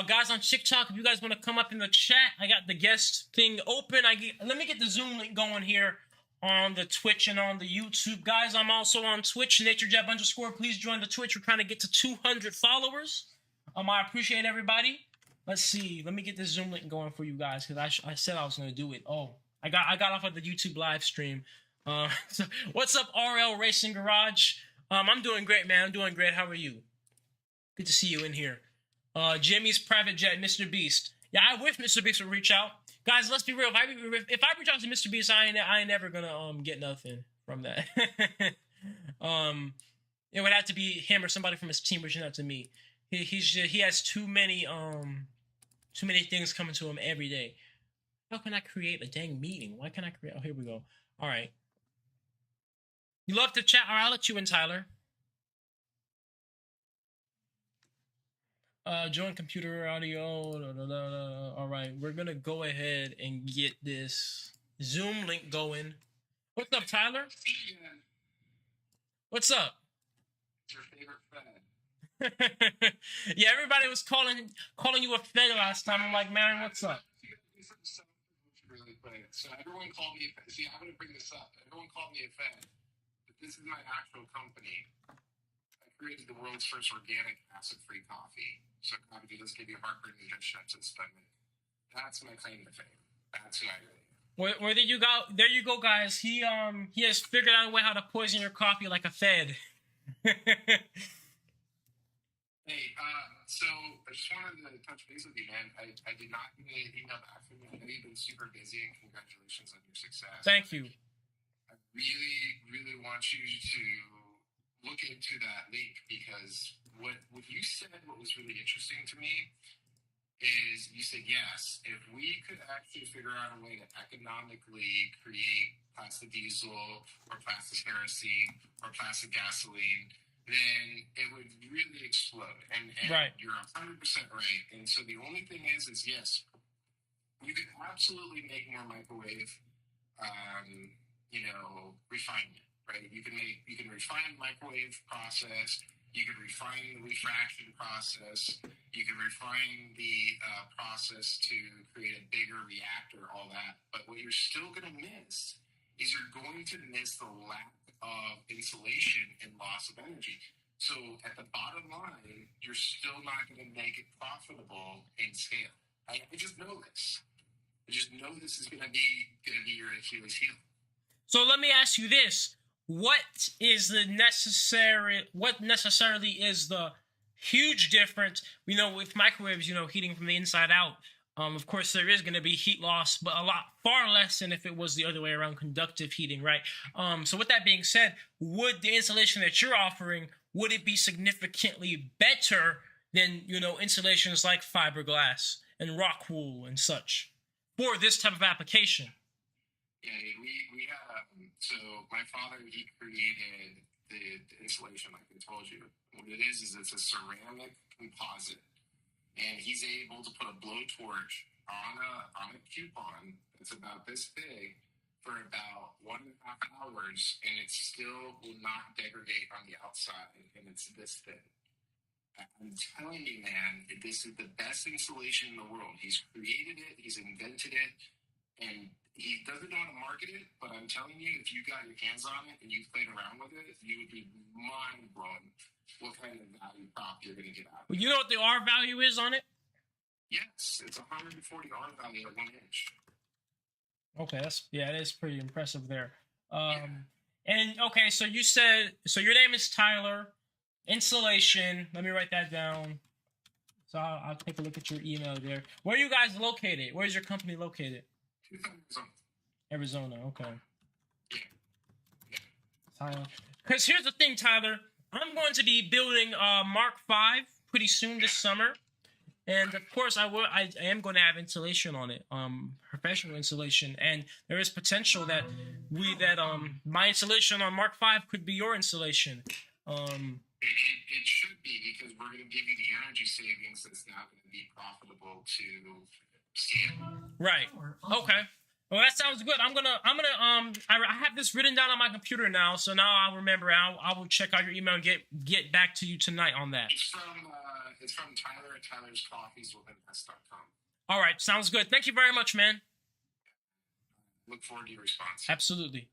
Guys on TikTok, if you guys want to come up in the chat, I got the guest thing open. Let me get the Zoom link going here on the Twitch and on the YouTube. Guys, I'm also on Twitch, NatureJab _. Please join the Twitch. We're trying to get to 200 followers. I appreciate everybody. Let's see. Let me get this Zoom link going for you guys because I said I was going to do it. Oh, I got off of the YouTube live stream. So what's up, RL Racing Garage? I'm doing great, man. I'm doing great. How are you? Good to see you in here. Jimmy's private jet, Mr. Beast. Yeah, I wish Mr. Beast would reach out. Guys, let's be real. If I reach out to Mr. Beast, I ain't never gonna get nothing from that. It would have to be him or somebody from his team reaching out to me. He has too many things coming to him every day. How can I create a dang meeting? Why can't I create? Oh, here we go. All right. You love to chat? All right, I'll let you in, Tyler. Join computer audio. All right, we're going to go ahead and get this Zoom link going. What's up, Tyler? What's up? It's your favorite fan. Yeah, everybody was calling you a fed last time. I'm like, man, what's up? Really quick. So everyone called me. See, I'm going to bring this up. Everyone called me a fan. This is my actual company. I created the world's first organic acid-free coffee. So coffee doesn't give you heartburn and just shuts its stomach. That's my claim to fame. That's who I really am. Where did you go? There you go, guys. He has figured out a way how to poison your coffee like a fed. Hey, so I just wanted to touch base with you, man. I did not get an email back from you. I know you've been super busy, and congratulations on your success. Thank you. I really, really want you to look into that link because what you said, what was really interesting to me is you said, yes, if we could actually figure out a way to economically create plastic diesel or plastic kerosene or plastic gasoline, then it would really explode. And right. You're 100% right. And so the only thing is yes, you could absolutely make more microwave, refinement, right? You can refine the microwave process. You can refine the refraction process. You can refine the process to create a bigger reactor, all that. But what you're still going to miss is you're going to miss the lack of insulation and loss of energy. So at the bottom line, you're still not going to make it profitable in scale. I just know this. I just know this is going to be your Achilles heel. So let me ask you this. What necessarily is the huge difference, with microwaves, heating from the inside out? Of course, there is going to be heat loss, but far less than if it was the other way around, conductive heating, right? So with that being said, would the insulation that you're offering, would it be significantly better than, insulations like fiberglass and rock wool and such for this type of application? Yeah, we have, so my father, he created the insulation, like I told you. What it is it's a ceramic composite. And he's able to put a blowtorch on a coupon that's about this big for about 1.5 hours, and it still will not degrade on the outside, and it's this thin. I'm telling you, man, this is the best insulation in the world. He's created it, he's invented it, and he doesn't know how to market it, but I'm telling you, if you got your hands on it and you played around with it, you would be mind blown what kind of value prop you're going to get out of it. You know what the R value is on it? Yes, it's 140 R value at 1 inch. Okay, it is pretty impressive there. And okay, so you said, your name is Tyler, insulation, let me write that down. So I'll take a look at your email there. Where are you guys located? Where is your company located? Arizona, okay. Tyler. Because here's the thing, Tyler. I'm going to be building Mark V pretty soon this summer. And of course, I am going to have insulation on it, professional insulation. And there is potential that my insulation on Mark V could be your insulation. It should be, because we're going to give you the energy savings that's not going to be profitable to scale. Right. Okay. Well, that sounds good. I have this written down on my computer now, so now I'll remember. I will check out your email and get back to you tonight on that. It's from Tyler at tylerscoffeeswithinvest.com. All right, sounds good. Thank you very much, man. Look forward to your response. Absolutely.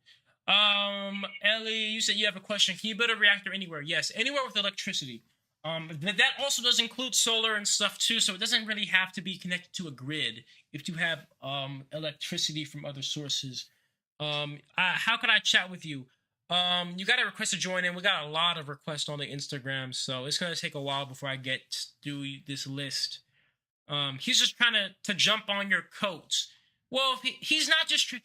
Ellie, you said you have a question. Can you build a reactor anywhere? Yes, anywhere with electricity. That also does include solar and stuff too, so it doesn't really have to be connected to a grid if you have electricity from other sources. How can I chat with you? You got a request to join in. We got a lot of requests on the Instagram, so it's gonna take a while before I get to this list. He's just trying to jump on your coats. Well, he's not just trying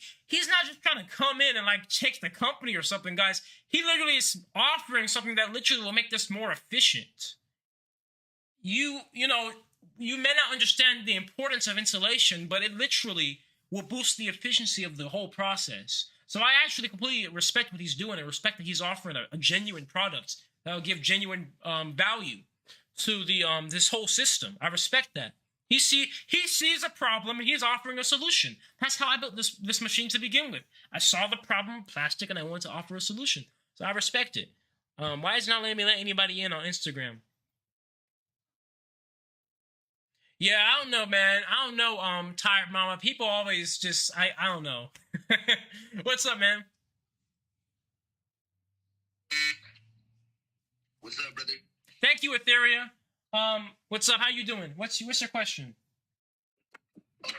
to come in and like take the company or something, guys. He literally is offering something that literally will make this more efficient. You may not understand the importance of insulation, but it literally will boost the efficiency of the whole process. So I actually completely respect what he's doing and respect that he's offering a genuine product that will give genuine value to the this whole system. I respect that. He sees a problem and he's offering a solution. That's how I built this machine to begin with. I saw the problem with plastic and I wanted to offer a solution. So I respect it. Why is it not letting me let anybody in on Instagram? Yeah, I don't know, man. I don't know, Tired Mama. People always just, I don't know. What's up, man? What's up, brother? Thank you, Etheria. What's up? How you doing? What's your question? I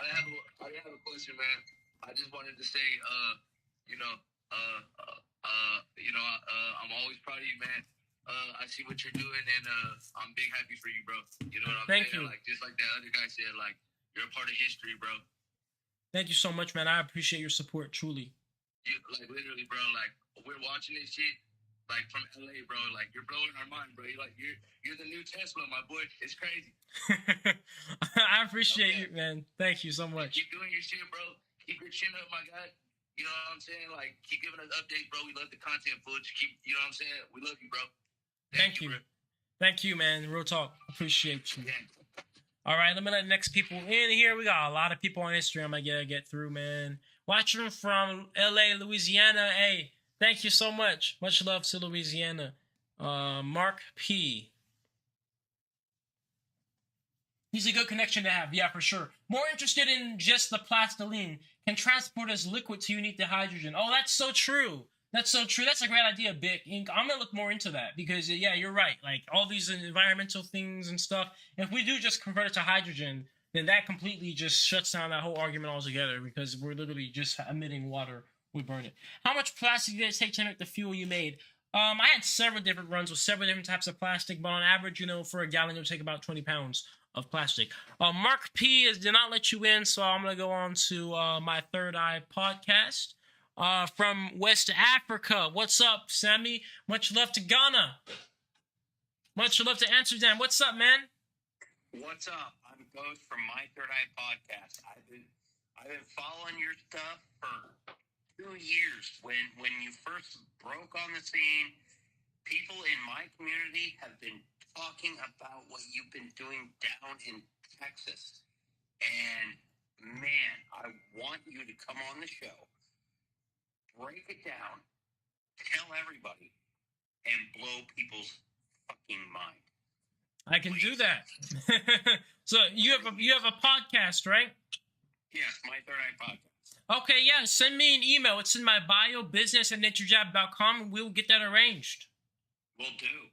have a question, man. I just wanted to say, I'm always proud of you, man. I see what you're doing, and I'm big happy for you, bro. You know what I'm saying? Thank you. Like, just like that other guy said, like, you're a part of history, bro. Thank you so much, man. I appreciate your support, truly. Like, literally, bro. Like, we're watching this shit, like, from LA, bro. Like, you're blowing our mind, bro. You're the new Tesla, my boy. It's crazy. I appreciate you, man. Thank you so much. Keep doing your shit, bro. Keep your chin up, my guy. You know what I'm saying? Like, keep giving us updates, bro. We love the content, footage. You know what I'm saying? We love you, bro. Thank you. Bro. Thank you, man. Real talk. Appreciate you. Yeah. All right, let me let the next people in here. We got a lot of people on Instagram I gotta get through, man. Watching from LA, Louisiana. Hey, thank you so much. Much love to Louisiana. Mark P. He's a good connection to have, yeah, for sure. More interested in just the plastiline. Can transport as liquid to unique the hydrogen. Oh, that's so true. That's so true. That's a great idea, Bick. I'm going to look more into that because, yeah, you're right. Like, all these environmental things and stuff, if we do just convert it to hydrogen, then that completely just shuts down that whole argument altogether because we're literally just emitting water. We burn it. How much plastic did it take to make the fuel you made? I had several different runs with several different types of plastic, but on average, for a gallon, it would take about 20 pounds of plastic. Mark P did not let you in, so I'm going to go on to my Third Eye podcast. From West Africa. What's up, Sammy? Much love to Ghana. Much love to Amsterdam. What's up, man? What's up? I'm Ghost from My Third Eye Podcast. I've been following your stuff for 2 years. When you first broke on the scene, people in my community have been talking about what you've been doing down in Texas. And man, I want you to come on the show. Break it down, tell everybody, and blow people's fucking mind. I can do that. So you have a podcast, right? Yes, My Third Eye Podcast. Okay, yeah. Send me an email. It's in my bio, business@naturejab.com, and we'll get that arranged. Will do.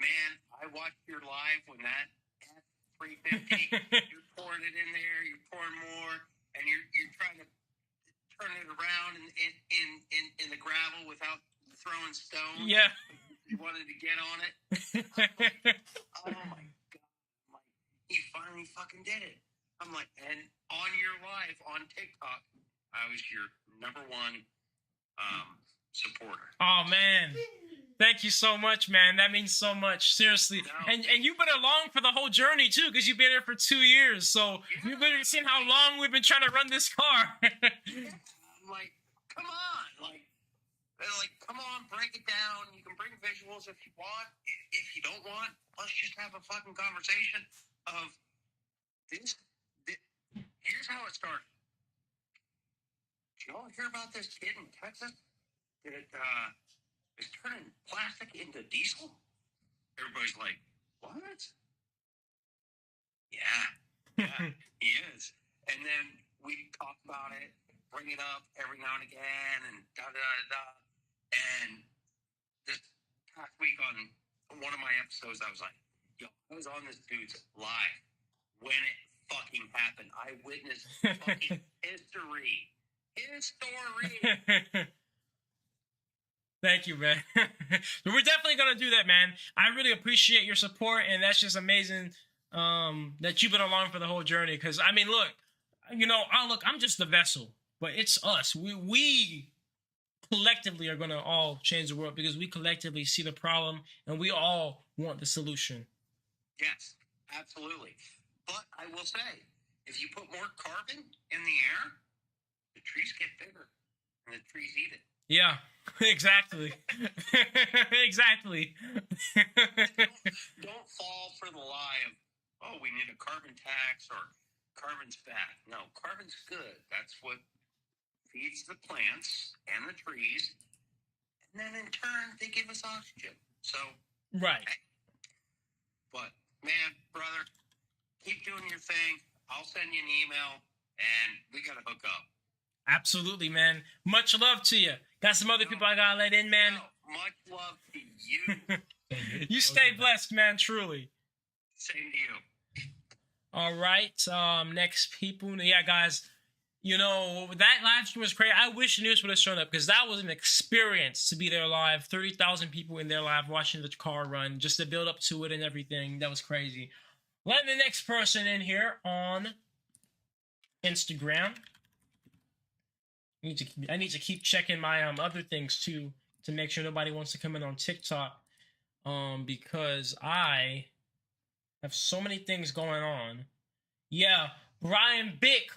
Man, I watched your live when that F350, you're pouring it in there, you're pouring more, and you're trying to turn it around in the gravel without throwing stones. Yeah. You wanted to get on it. Oh my God. He finally fucking did it. I'm like, and on your live on TikTok, I was your number one supporter. Oh man. Thank you so much, man. That means so much. Seriously. No. And you've been along for the whole journey too, because you've been here for 2 years. So yeah. You've been seeing how long we've been trying to run this car. Yeah. I'm like, come on. Like, come on, break it down. You can bring visuals if you want. If you don't want, let's just have a fucking conversation of this. Here's how it started. Did y'all hear about this kid in Texas that is turning plastic into diesel? Everybody's like, what? Yeah, he is. And then we talk about it, bring it up every now and again, and da-da-da-da. And this past week on one of my episodes, I was like, yo, I was on this dude's live when it fucking happened. I witnessed fucking history. Thank you, man. We're definitely going to do that, man. I really appreciate your support, and that's just amazing that you've been along for the whole journey. Because, I mean, look, I'm just the vessel, but it's us. We collectively are going to all change the world because we collectively see the problem, and we all want the solution. Yes, absolutely. But I will say, if you put more carbon in the air, the trees get bigger, and the trees eat it. Yeah, exactly. Exactly. Don't fall for the lie of, oh, we need a carbon tax or carbon's bad. No, carbon's good. That's what feeds the plants and the trees. And then in turn, they give us oxygen. So, right. Hey. But, man, brother, keep doing your thing. I'll send you an email, and we got to hook up. Absolutely, man. Much love to you. Got some other people I got to let in, man. Much love to you. You stay blessed, man, truly. Same to you. All right. Next people. Yeah, guys. That live stream was crazy. I wish the news would have shown up because that was an experience to be there live. 30,000 people in there live watching the car run, just to build up to it and everything. That was crazy. Let the next person in here on Instagram. I need to keep checking my other things too to make sure nobody wants to come in on TikTok because I have so many things going on. Yeah, Brian Bick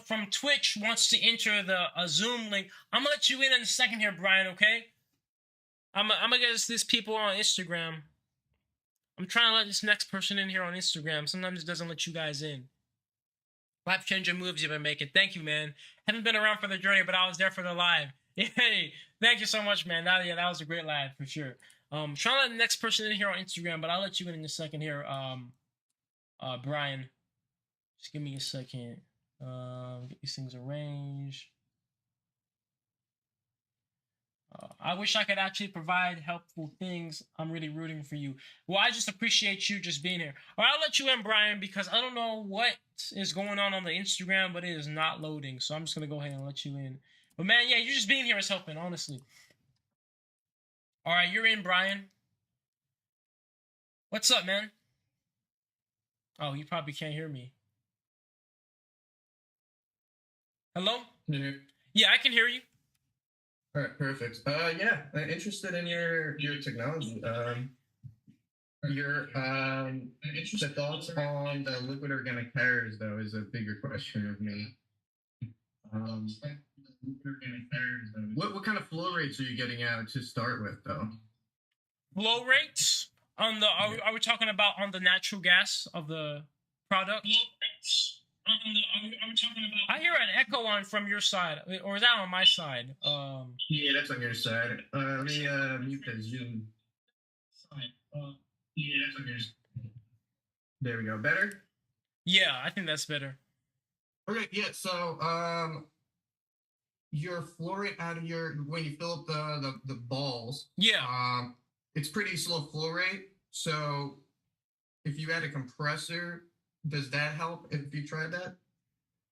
from Twitch wants to enter a Zoom link. I'm gonna let you in a second here, Brian. Okay? I'm gonna get this people on Instagram. I'm trying to let this next person in here on Instagram. Sometimes it doesn't let you guys in. Life changing moves you've been making. Thank you, man. Haven't been around for the journey, but I was there for the live. Hey, thank you so much, man. That was a great live for sure. Trying to let the next person in here on Instagram, but I'll let you in a second here. Brian, just give me a second. Get these things arranged. I wish I could actually provide helpful things. I'm really rooting for you. Well, I just appreciate you just being here. All right, I'll let you in, Brian, because I don't know what is going on the Instagram, but it is not loading. So I'm just going to go ahead and let you in. But, man, yeah, you just being here is helping, honestly. All right, you're in, Brian. What's up, man? Oh, you probably can't hear me. Hello? Yeah, I can hear you. All right, perfect. Yeah, I'm interested in your technology. Your the thoughts on the liquid organic carriers though is a bigger question of me. What kind of flow rates are you getting at to start with though? Flow rates on the are we talking about on the natural gas of the product? Flow rates. Are we talking about? I hear an echo on from your side, or is that on my side? Yeah, that's on your side. Let me mute the Zoom. Yeah, that's on your side. There we go. Better? Yeah, I think that's better. Okay, yeah. So, your flow rate out of when you fill up the balls. Yeah. It's pretty slow flow rate. So, if you add a compressor. Does that help if you tried that?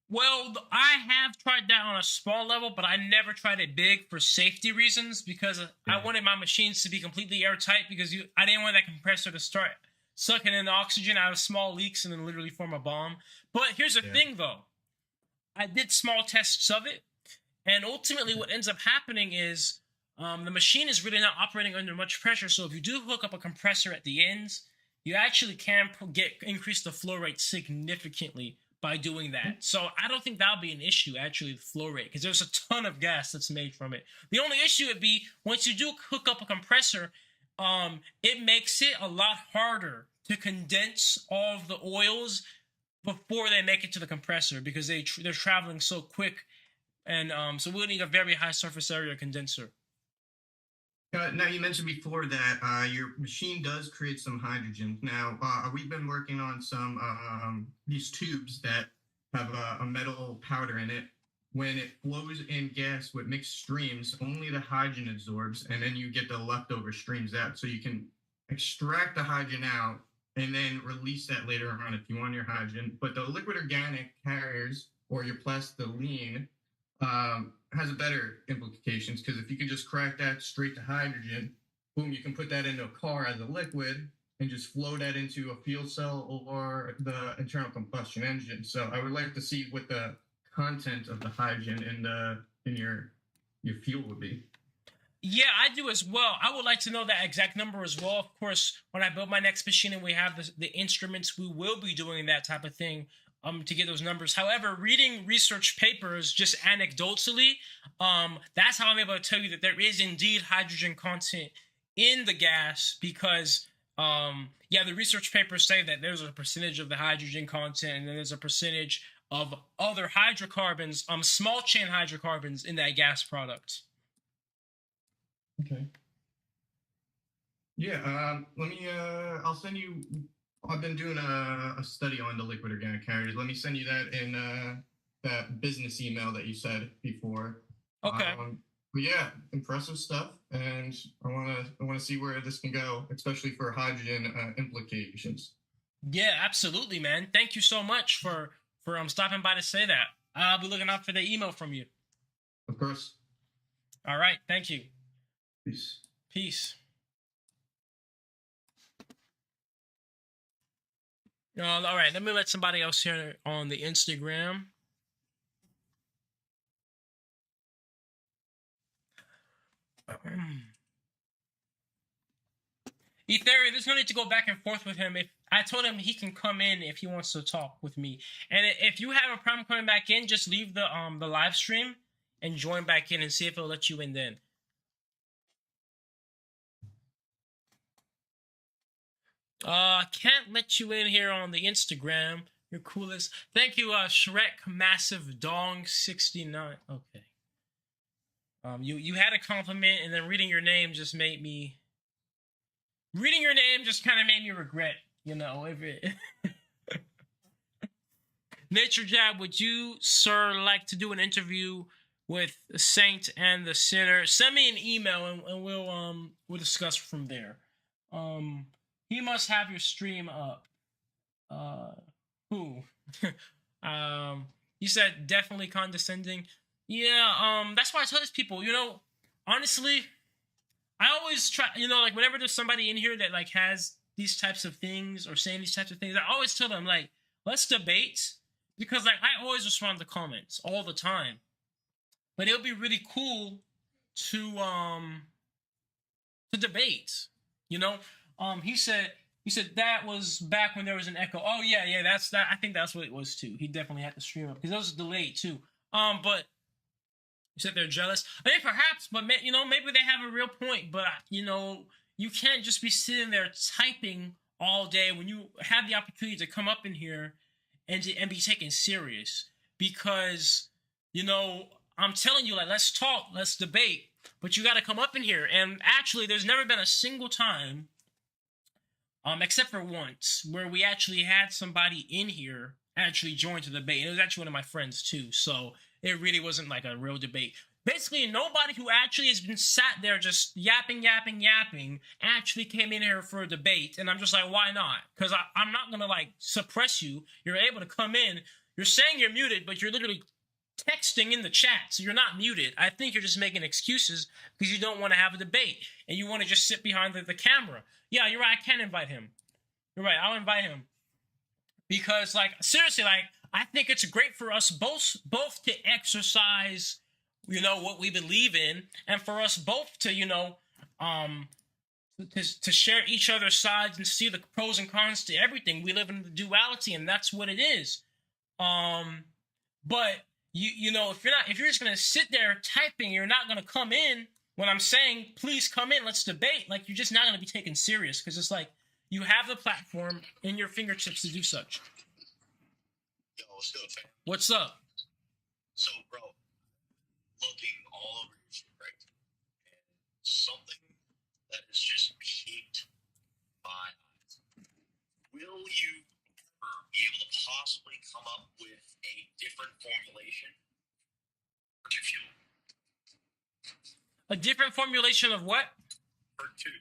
Well, I have tried that on a small level, but I never tried it big for safety reasons because I wanted my machines to be completely airtight because I didn't want that compressor to start sucking in the oxygen out of small leaks and then literally form a bomb. But here's the thing, though. I did small tests of it, and ultimately what ends up happening is the machine is really not operating under much pressure, so if you do hook up a compressor at the ends, you actually can increase the flow rate significantly by doing that. So I don't think that'll be an issue, actually, the flow rate, because there's a ton of gas that's made from it. The only issue would be, once you do hook up a compressor, it makes it a lot harder to condense all of the oils before they make it to the compressor, because they're traveling so quick, and so we'll need a very high surface area condenser. Now, you mentioned before that your machine does create some hydrogen. Now, we've been working on some these tubes that have a metal powder in it. When it flows in gas with mixed streams, only the hydrogen absorbs, and then you get the leftover streams out. So you can extract the hydrogen out and then release that later on if you want your hydrogen. But the liquid organic carriers or your plastiline has a better implications, because if you can just crack that straight to hydrogen, boom, you can put that into a car as a liquid and just flow that into a fuel cell or the internal combustion engine. So I would like to see what the content of the hydrogen in your fuel would be. Yeah, I do as well. I would like to know that exact number as well. Of course, when I build my next machine and we have the instruments, we will be doing that type of thing. To get those numbers. However, reading research papers just anecdotally, that's how I'm able to tell you that there is indeed hydrogen content in the gas, because the research papers say that there's a percentage of the hydrogen content and then there's a percentage of other hydrocarbons, small chain hydrocarbons in that gas product. Okay. Yeah, let me I'll send you. I've been doing a study on the liquid organic carriers. Let me send you that in that business email that you said before. Okay. But yeah, impressive stuff, and I want to see where this can go, especially for hydrogen implications. Yeah, absolutely, man. Thank you so much for stopping by to say that. I'll be looking out for the email from you. Of course. All right. Thank you. Peace. Peace. All right, let me let somebody else here on the Instagram. Ethereum, there's no need to go back and forth with him. If I told him he can come in if he wants to talk with me, and if you have a problem coming back in, just leave the live stream and join back in and see if it'll let you in then. Can't let you in here on the Instagram. You're coolest. Thank you, Shrek Massive Dong 69. Okay. You had a compliment, and then reading your name just kind of made me regret, NatureJab, would you, sir, like to do an interview with the saint and the sinner? Send me an email, and we'll discuss from there. He must have your stream up. Who? You said definitely condescending. Yeah, that's why I tell these people, honestly, I always try, like whenever there's somebody in here that like has these types of things or saying these types of things, I always tell them like, let's debate, because like I always respond to comments all the time. But it would be really cool to debate, He said that was back when there was an echo. Oh yeah, that's that. I think that's what it was too. He definitely had to stream up because it was delayed too. But you said they're jealous. I mean, perhaps, but maybe they have a real point. But you can't just be sitting there typing all day when you have the opportunity to come up in here and be taken serious. Because I'm telling you, like, let's talk, let's debate. But you got to come up in here. And actually, there's never been a single time, except for once, where we actually had somebody in here actually join the debate. And it was actually one of my friends too. So it really wasn't like a real debate. Basically, nobody who actually has been sat there just yapping actually came in here for a debate. And I'm just like, why not? Because I'm not going to like suppress you. You're able to come in. You're saying you're muted, but you're literally texting in the chat. So you're not muted. I think you're just making excuses because you don't want to have a debate. And you want to just sit behind the camera. Yeah, you're right. I can invite him. You're right. I'll invite him. Because, like, seriously, like, I think it's great for us both to exercise, what we believe in, and for us both to, to share each other's sides and see the pros and cons to everything. We live in the duality, and that's what it is. But if you're just gonna sit there typing, you're not gonna come in when I'm saying, please come in, let's debate. Like, you're just not gonna be taken serious because it's like you have the platform in your fingertips to do such. Yo, what's good, fam? What's up? So, bro, looking all over your shit, right? And something that has just piqued my eyes. Will you ever be able to possibly come up with a different formulation for fuel? A different formulation of what?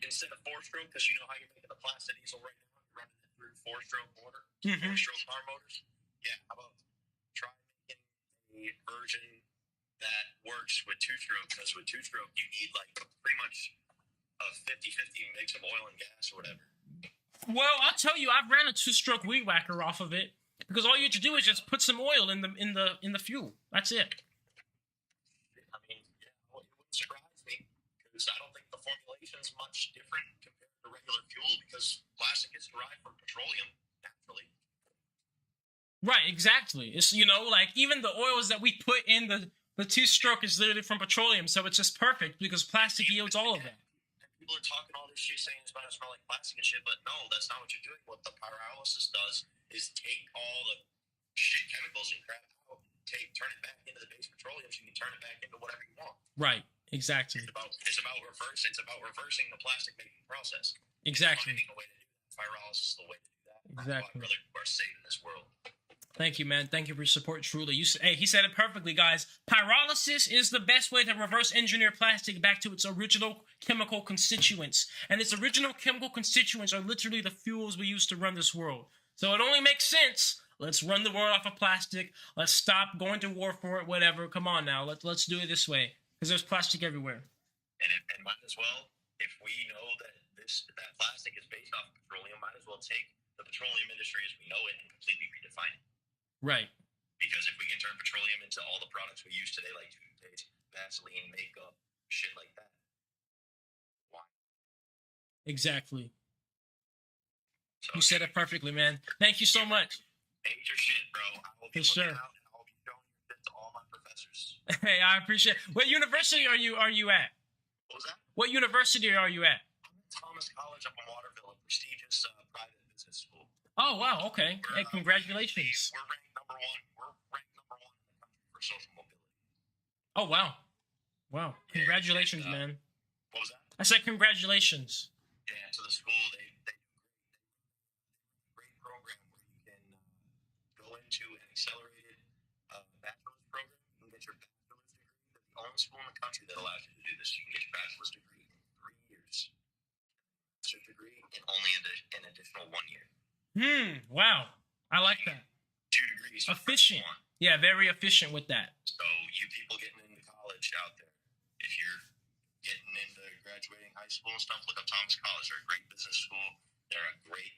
Instead of 4-stroke, because you know how you're making the plastic diesel right now, you're running it through 4-stroke motor, 4-stroke car motors. Yeah, how about try making a version that works with 2-stroke? Because with 2-stroke, you need like pretty much a 50-50 mix of oil and gas or whatever. Well, I'll tell you, I've ran a 2-stroke weed whacker off of it because all you have to do is just put some oil in the fuel. That's it. I mean, yeah, well, it wouldn't surprise me because I don't think the formulation is much different compared to regular fuel because plastic is derived from petroleum naturally. Right, exactly. It's like even the oils that we put in the 2-stroke is literally from petroleum, so it's just perfect because plastic yields all of that. People are talking all this shit saying it's about to smell like plastic and shit, but no, that's not what you're doing. What the pyrolysis does is take all the shit chemicals and crap out, turn it back into the base petroleum, so you can turn it back into whatever you want. Right, exactly. It's about reversing the plastic making process. Exactly. Finding a way to do that. Pyrolysis is the way to do that. Exactly. That's why we're saving this world. Thank you, man. Thank you for your support, truly. He said it perfectly, guys. Pyrolysis is the best way to reverse engineer plastic back to its original chemical constituents. And its original chemical constituents are literally the fuels we use to run this world. So it only makes sense. Let's run the world off of plastic. Let's stop going to war for it, whatever. Come on now. Let's do it this way. Because there's plastic everywhere. And might as well, if we know that that plastic is based off of petroleum, might as well take the petroleum industry as we know it and completely redefine it. Right. Because if we can turn petroleum into all the products we use today, like toothpaste, Vaseline, makeup, shit like that, why? Exactly. So, you said it perfectly, man. Thank you so much. Major shit, bro. I will be looking out and I'll be showing it to all my professors. Hey, I appreciate it. What university are you at? What was that? What university are you at? I'm at Thomas College up in Waterville in prestigious private business school. Oh wow, okay. Hey, congratulations. We're ranked number one. We're ranked number one in the country for social mobility. Oh wow, wow. Congratulations, man. What was that? I said congratulations. Yeah, to the school, they do great program where you can go into an accelerated bachelor's program and get your bachelor's degree. They're the only school in the country that allows you to do this. You can get your bachelor's degree in 3 years. Master's degree in only an additional 1 year. Wow. I like that. 2 degrees. Efficient. Yeah, very efficient with that. So you people getting into college out there, if you're getting into graduating high school and stuff, look up Thomas College. They're a great business school. They're a great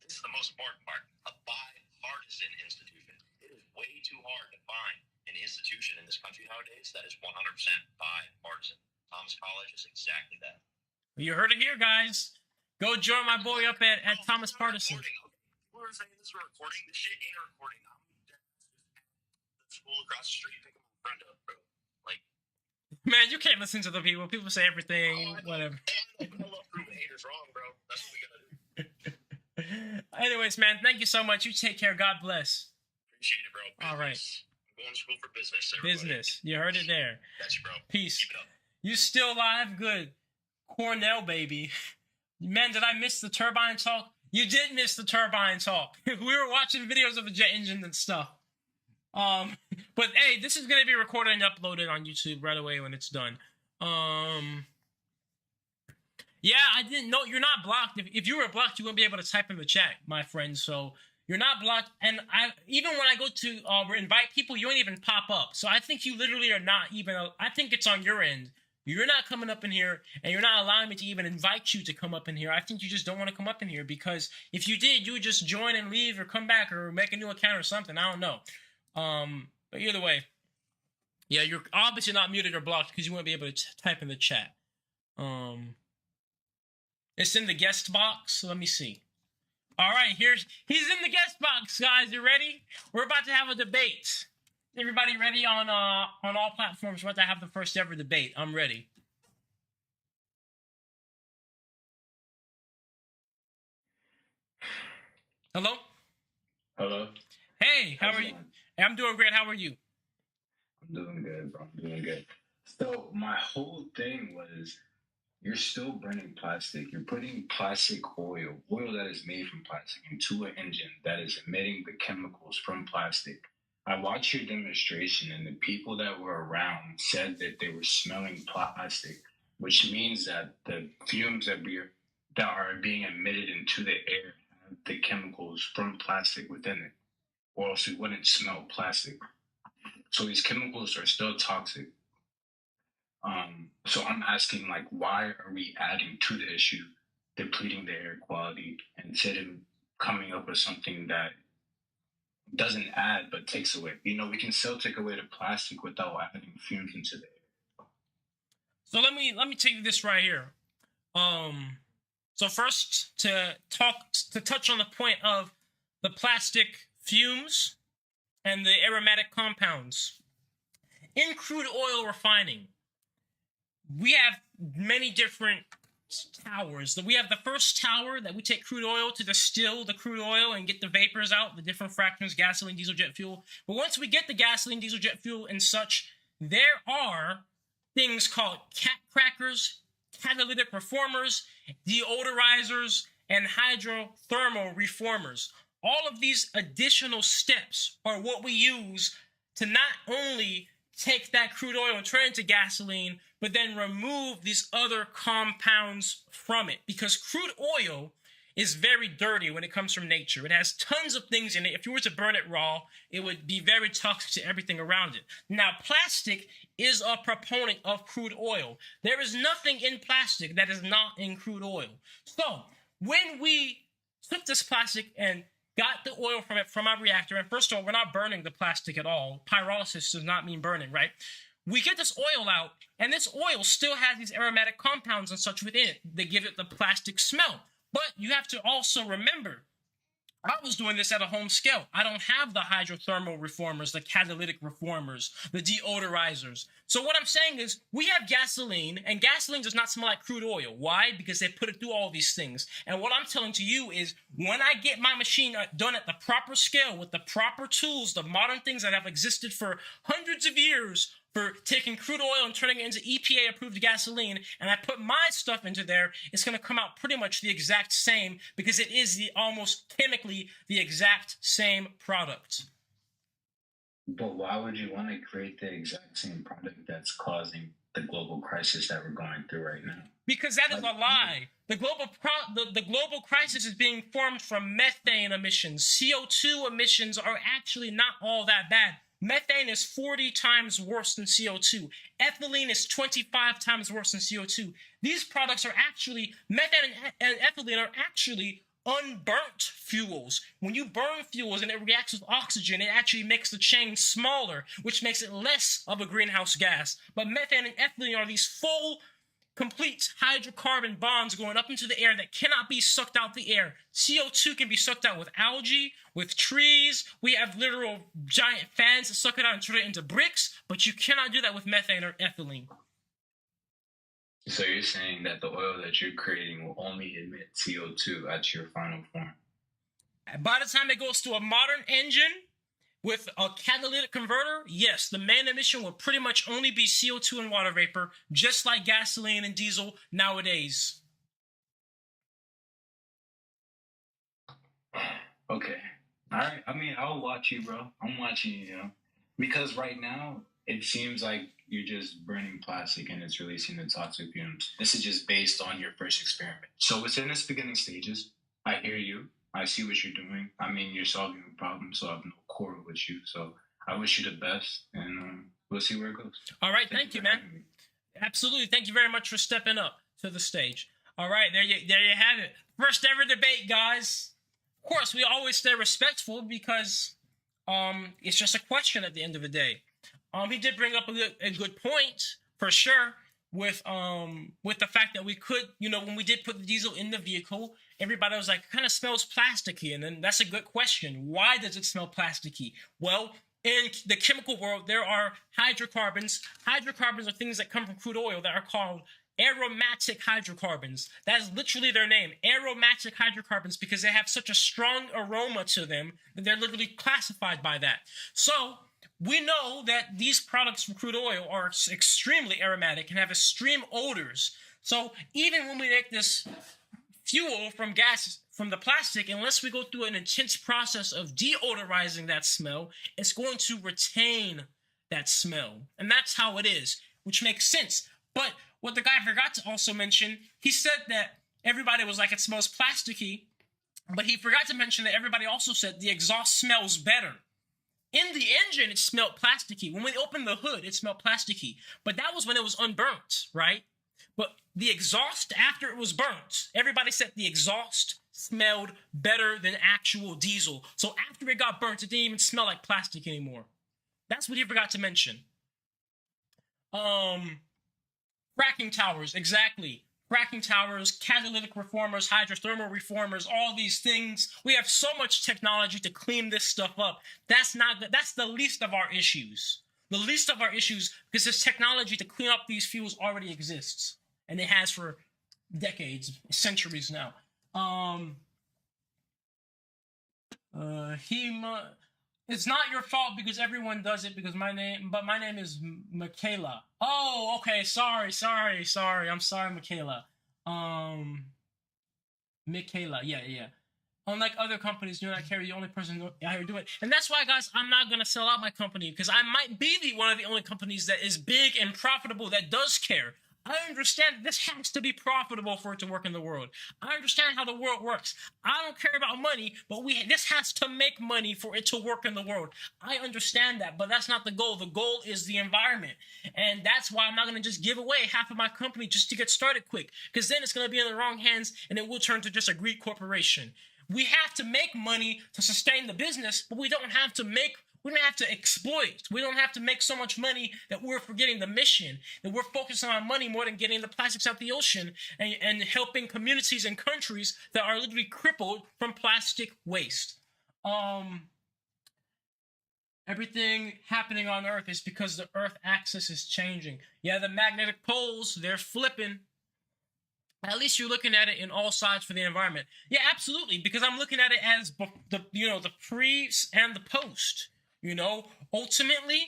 this is the most important part, a bipartisan institution. It is way too hard to find an institution in this country nowadays that is 100% bipartisan. Thomas College is exactly that. You heard it here, guys. Go join my boy up at Thomas Partisan. People are saying this is a recording. This shit ain't a recording. I'm just at the school across the street picking my friend up, bro. Like, man, you can't listen to the people. People say everything, whatever. I love proving haters wrong, bro. That's what we gotta do. Anyways, man, thank you so much. You take care. God bless. Appreciate it, bro. Business. All right. I'm going to school for business, everybody. Business. You heard it there. That's you, bro. Peace. Keep it up. You still live? Good. Cornell, baby. Man, did I miss the turbine talk? You did miss the turbine talk. We were watching videos of the jet engine and stuff. But hey, this is gonna be recorded and uploaded on YouTube right away when it's done. Yeah, I didn't know you're not blocked. If you were blocked, you wouldn't be able to type in the chat, my friend. So you're not blocked. And even when I go to invite people, you don't even pop up. So I think you literally are not even. I think it's on your end. You're not coming up in here, and you're not allowing me to even invite you to come up in here. I think you just don't want to come up in here, because if you did, you would just join and leave or come back or make a new account or something. I don't know. But either way, yeah, you're obviously not muted or blocked because you won't be able to type in the chat. It's in the guest box. Let me see. All right, he's in the guest box, guys. You ready? We're about to have a debate. Everybody ready on all platforms? We're about to have the first ever debate. I'm ready. Hello? Hello. Hey, how are you? I'm doing great. How are you? I'm doing good, bro. I'm doing good. So my whole thing was, you're still burning plastic. You're putting plastic oil that is made from plastic, into an engine that is emitting the chemicals from plastic. I watched your demonstration, and the people that were around said that they were smelling plastic, which means that the fumes that are being emitted into the air have the chemicals from plastic within it, or else we wouldn't smell plastic. So these chemicals are still toxic. So I'm asking, like, why are we adding to the issue, depleting the air quality, instead of coming up with something that doesn't add but takes away? You know, we can still take away the plastic without adding fumes into the air. So let me tell you this right here. So first, to touch on the point of the plastic fumes and the aromatic compounds in crude oil refining, we have many different towers. We have the first tower that we take crude oil to distill the crude oil and get the vapors out, the different fractions, gasoline, diesel, jet fuel. But once we get the gasoline, diesel, jet fuel and such, there are things called cat crackers, catalytic reformers, deodorizers, and hydrothermal reformers. All of these additional steps are what we use to not only take that crude oil and turn it into gasoline, but then remove these other compounds from it. Because crude oil is very dirty when it comes from nature. It has tons of things in it. If you were to burn it raw, it would be very toxic to everything around it. Now, plastic is a proponent of crude oil. There is nothing in plastic that is not in crude oil. So, when we took this plastic and got the oil from it from our reactor, and first of all, we're not burning the plastic at all. Pyrolysis does not mean burning, right? We get this oil out, and this oil still has these aromatic compounds and such within it. They give it the plastic smell. But you have to also remember, I was doing this at a home scale. I don't have the hydrothermal reformers, the catalytic reformers, the deodorizers. So what I'm saying is we have gasoline, and gasoline does not smell like crude oil. Why? Because they put it through all these things. And what I'm telling to you is when I get my machine done at the proper scale with the proper tools, the modern things that have existed for hundreds of years, for taking crude oil and turning it into EPA-approved gasoline, and I put my stuff into there, it's going to come out pretty much the exact same because it is the almost chemically the exact same product. But why would you want to create the exact same product that's causing the global crisis that we're going through right now? Because that is a lie. The global crisis is being formed from methane emissions. CO2 emissions are actually not all that bad. Methane is 40 times worse than CO2. Ethylene is 25 times worse than CO2. These products are actually, methane and ethylene are actually unburnt fuels. When you burn fuels and it reacts with oxygen, it actually makes the chain smaller, which makes it less of a greenhouse gas. But methane and ethylene are these full, complete hydrocarbon bonds going up into the air that cannot be sucked out the air. CO2 can be sucked out with algae, with trees. We have literal giant fans that suck it out and turn it into bricks, but you cannot do that with methane or ethylene. So you're saying that the oil that you're creating will only emit CO2 at your final form? By the time it goes to a modern engine with a catalytic converter, yes, the main emission will pretty much only be CO2 and water vapor, just like gasoline and diesel nowadays. Okay. All right. I mean, I'll watch you, bro. I'm watching you, because right now it seems like you're just burning plastic and it's releasing the toxic fumes. This is just based on your first experiment. So it's in its beginning stages. I hear you. I see what you're doing. I mean, you're solving a problem, so I have no quarrel with you. So I wish you the best, and we'll see where it goes. All right. Thank you, man. Absolutely. Thank you very much for stepping up to the stage. All right. There you have it. First ever debate, guys. Of course, we always stay respectful because it's just a question at the end of the day. He did bring up a good point for sure with the fact that we could, when we did put the diesel in the vehicle, everybody was like, it kind of smells plasticky. And then that's a good question. Why does it smell plasticky? Well, in the chemical world, there are hydrocarbons. Hydrocarbons are things that come from crude oil that are called aromatic hydrocarbons. That is literally their name, aromatic hydrocarbons, because they have such a strong aroma to them that they're literally classified by that. So we know that these products from crude oil are extremely aromatic and have extreme odors. So even when we make this fuel from gas from the plastic, unless we go through an intense process of deodorizing that smell, it's going to retain that smell. And that's how it is, which makes sense. But what the guy forgot to also mention, he said that everybody was like, it smells plasticky, but he forgot to mention that everybody also said the exhaust smells better. In the engine, it smelled plasticky. When we opened the hood, it smelled plasticky. But that was when it was unburnt, right? But the exhaust, after it was burnt, everybody said the exhaust smelled better than actual diesel. So after it got burnt, it didn't even smell like plastic anymore. That's what he forgot to mention. Fracking towers, exactly. Fracking towers, catalytic reformers, hydrothermal reformers, all these things. We have so much technology to clean this stuff up. That's the least of our issues. The least of our issues, because this technology to clean up these fuels already exists. And it has for decades, centuries now. It's not your fault because everyone does it because my name is Michaela. Oh, okay. Sorry. I'm sorry, Michaela. Michaela. Yeah. Unlike other companies, do not carry the only person out here doing it. And that's why, guys, I'm not going to sell out my company because I might be one of the only companies that is big and profitable that does care. I understand that this has to be profitable for it to work in the world. I understand how the world works. I don't care about money, but this has to make money for it to work in the world. I understand that, but that's not the goal. The goal is the environment. And that's why I'm not going to just give away half of my company just to get started quick, because then it's going to be in the wrong hands and it will turn to just a greed corporation. We have to make money to sustain the business, but we don't have to make We don't have to exploit. We don't have to make so much money that we're forgetting the mission, that we're focusing on money more than getting the plastics out the ocean and helping communities and countries that are literally crippled from plastic waste. Everything happening on Earth is because the Earth axis is changing. Yeah, the magnetic poles, they're flipping. At least you're looking at it in all sides for the environment. Yeah, absolutely, because I'm looking at it as the pre and the post. Ultimately,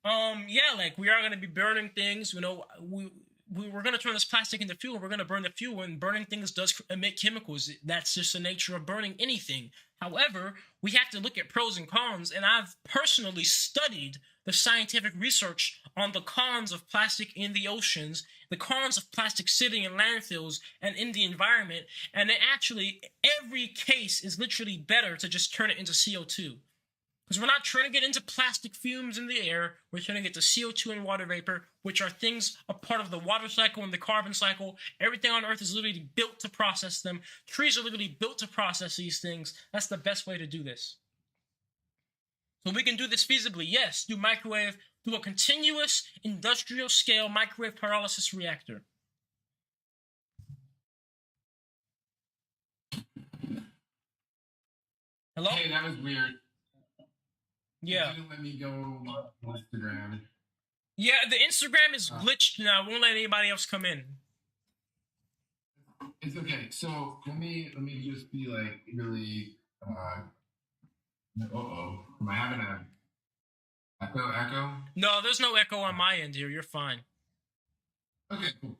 yeah, like we are going to be burning things. We're going to turn this plastic into fuel. We're going to burn the fuel, and burning things does emit chemicals. That's just the nature of burning anything. However, we have to look at pros and cons, and I've personally studied the scientific research on the cons of plastic in the oceans, the cons of plastic sitting in landfills and in the environment, and every case is literally better to just turn it into CO2. Because we're not turning it into plastic fumes in the air, we're turning it to CO2 and water vapor, which are things a part of the water cycle and the carbon cycle. Everything on Earth is literally built to process them. Trees are literally built to process these things. That's the best way to do this. So we can do this feasibly, yes, through a continuous industrial scale microwave pyrolysis reactor. Hello? Hey, that was weird. Yeah. It didn't let me go on Instagram. Yeah, the Instagram is glitched now. It won't let anybody else come in. It's okay. So let me just be like really. Am I having a echo? No, there's no echo on my end here. You're fine. Okay, cool.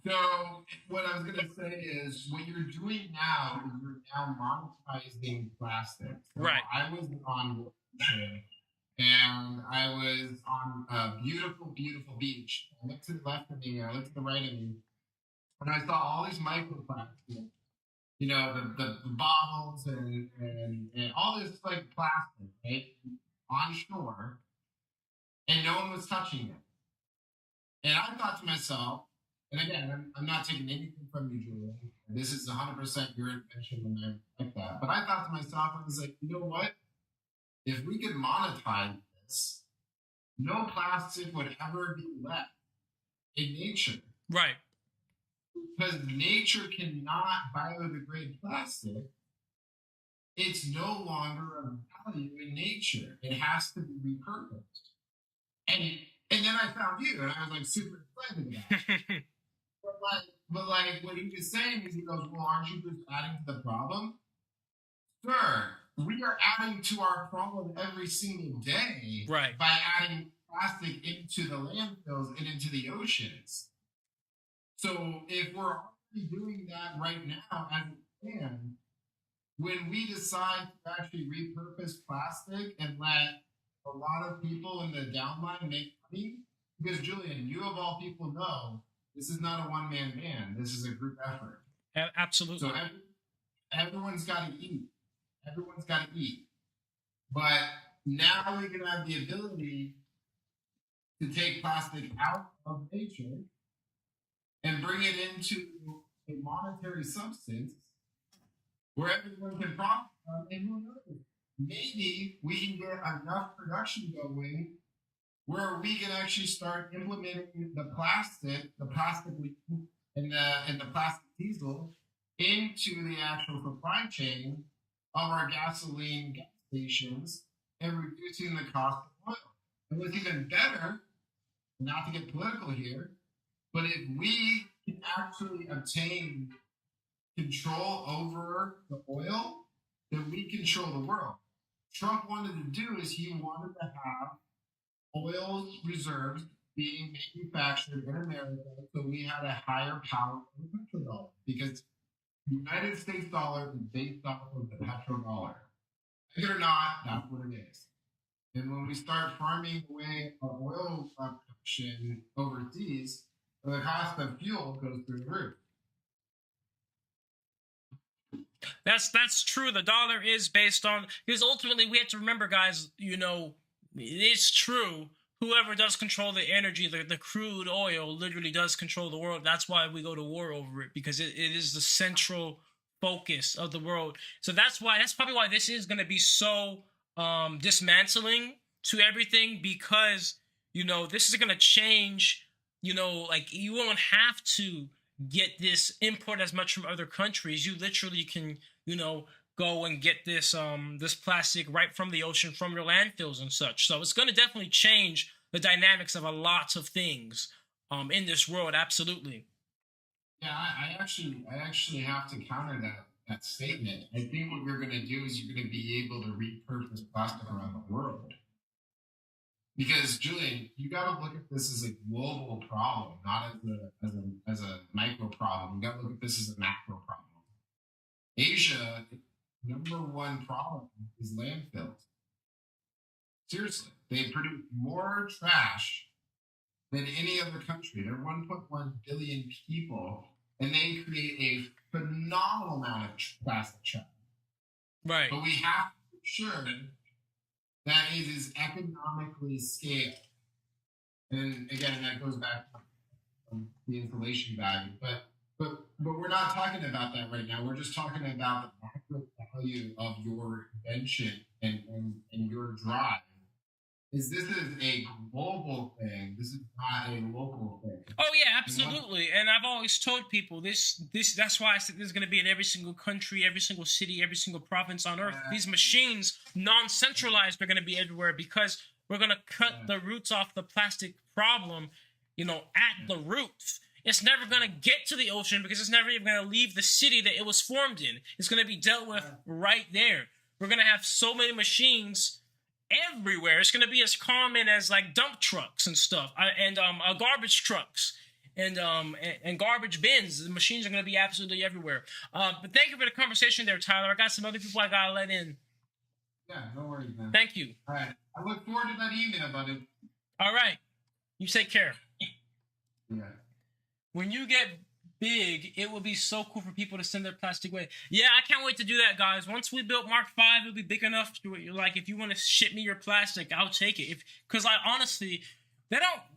So what I was gonna say is, what you're doing now is you're now monetizing plastic. So right. I was on and I was on a beautiful, beautiful beach. I looked to the left of me, I looked to the right of me, and I saw all these microplastics. The bottles and all this like plastic, right, on shore, and no one was touching it. And I thought to myself, and again, I'm not taking anything from you, Julian. This is 100% your invention, and I like that. But I thought to myself, I was like, you know what? If we could monetize this, no plastic would ever be left in nature. Right. Because nature cannot biodegrade plastic. It's no longer of value in nature. It has to be repurposed. And then I found you, and I was like super excited about it. but what he was saying is, he goes, well, aren't you just adding to the problem? Sure, we are adding to our problem every single day, right, by adding plastic into the landfills and into the oceans. So if we're already doing that right now as a plan, when we decide to actually repurpose plastic and let a lot of people in the downline make money, because Julian, you of all people know, this is not a one-man band. This is a group effort. Absolutely. So everyone's got to eat. Everyone's got to eat. But now we're going to have the ability to take plastic out of nature and bring it into a monetary substance where everyone can profit from, and who knows? Maybe we can get enough production going where we can actually start implementing the plastic and the plastic diesel into the actual supply chain of our gasoline gas stations and reducing the cost of oil. And what's even better, not to get political here, but if we can actually obtain control over the oil, then we control the world. Trump wanted to do is he wanted to have oil reserves being manufactured in America, so we had a higher power of the petrodollar, because the United States dollar is based off of the petrodollar. Like it or not, that's what it is. And when we start farming away our oil production overseas, the cost of fuel goes through the roof. That's true. The dollar is based on, because ultimately we have to remember, guys, it's true. Whoever does control the energy, the crude oil, literally does control the world. That's why we go to war over it, because it is the central focus of the world. So that's probably why this is going to be so dismantling to everything because, you know, this is going to change, you know, like you won't have to get this import as much from other countries. You literally can, you know, go and get this this plastic right from the ocean, from your landfills and such. So it's going to definitely change the dynamics of a lot of things in this world. Absolutely. Yeah, I actually have to counter that statement. I think what you're going to do is you're going to be able to repurpose plastic around the world. Because Julian, you got to look at this as a global problem, not as a micro problem. You got to look at this as a macro problem. Asia, number one problem is landfills. Seriously, they produce more trash than any other country. They're 1.1 billion people, and they create a phenomenal amount of plastic trash. Right. But we have to make sure that it is economically scaled. And again, that goes back to the insulation value. But we're not talking about that right now. We're just talking about the macro value of your invention and your drive. This is a global thing. This is not a local thing. Oh yeah, absolutely. And I've always told people this that's why I said this is going to be in every single country, every single city, every single province on earth. These machines, non-centralized, are going to be everywhere because we're going to cut the roots off the plastic problem, you know, at the roots. It's never going to get to the ocean because it's never even going to leave the city that it was formed in. It's going to be dealt with right there. We're going to have so many machines everywhere. It's going to be as common as like dump trucks and stuff, and garbage trucks, and garbage bins. The machines are going to be absolutely everywhere. But thank you for the conversation there, Tyler. I got some other people I got to let in. Yeah, no worries, man. Thank you. All right. I look forward to that email, buddy. All right. You take care. Yeah. When you get big, it will be so cool for people to send their plastic away. Yeah, I can't wait to do that, guys. Once we built Mark V, it'll be big enough to, like, if you want to ship me your plastic, I'll take it. Because I honestly,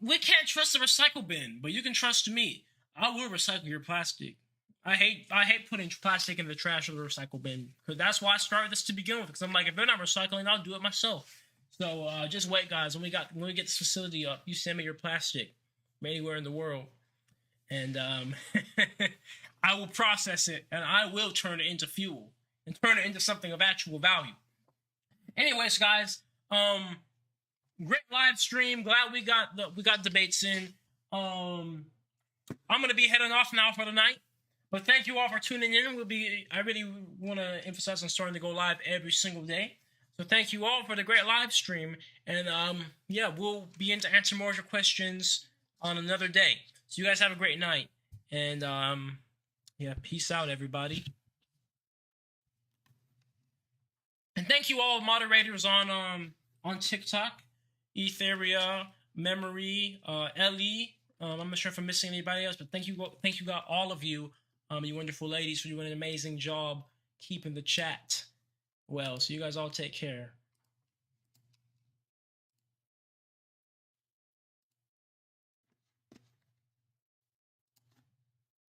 we can't trust the recycle bin, but you can trust me. I will recycle your plastic. I hate putting plastic in the trash or the recycle bin, because that's why I started this to begin with. Because I'm like, if they're not recycling, I'll do it myself. So just wait, guys. When we get this facility up, you send me your plastic from anywhere in the world, and I will process it, and I will turn it into fuel and turn it into something of actual value. Anyways, guys, great live stream. Glad we got debates in. I'm gonna be heading off now for the night, but thank you all for tuning in. I really want to emphasize on starting to go live every single day. So thank you all for the great live stream, and yeah, we'll be in to answer more of your questions on another day. So you guys have a great night, and yeah, peace out, everybody. And thank you all moderators on TikTok, Etheria, Memory, Ellie. I'm not sure if I'm missing anybody else, but thank you all of you, you wonderful ladies, for doing an amazing job keeping the chat well. So you guys all take care.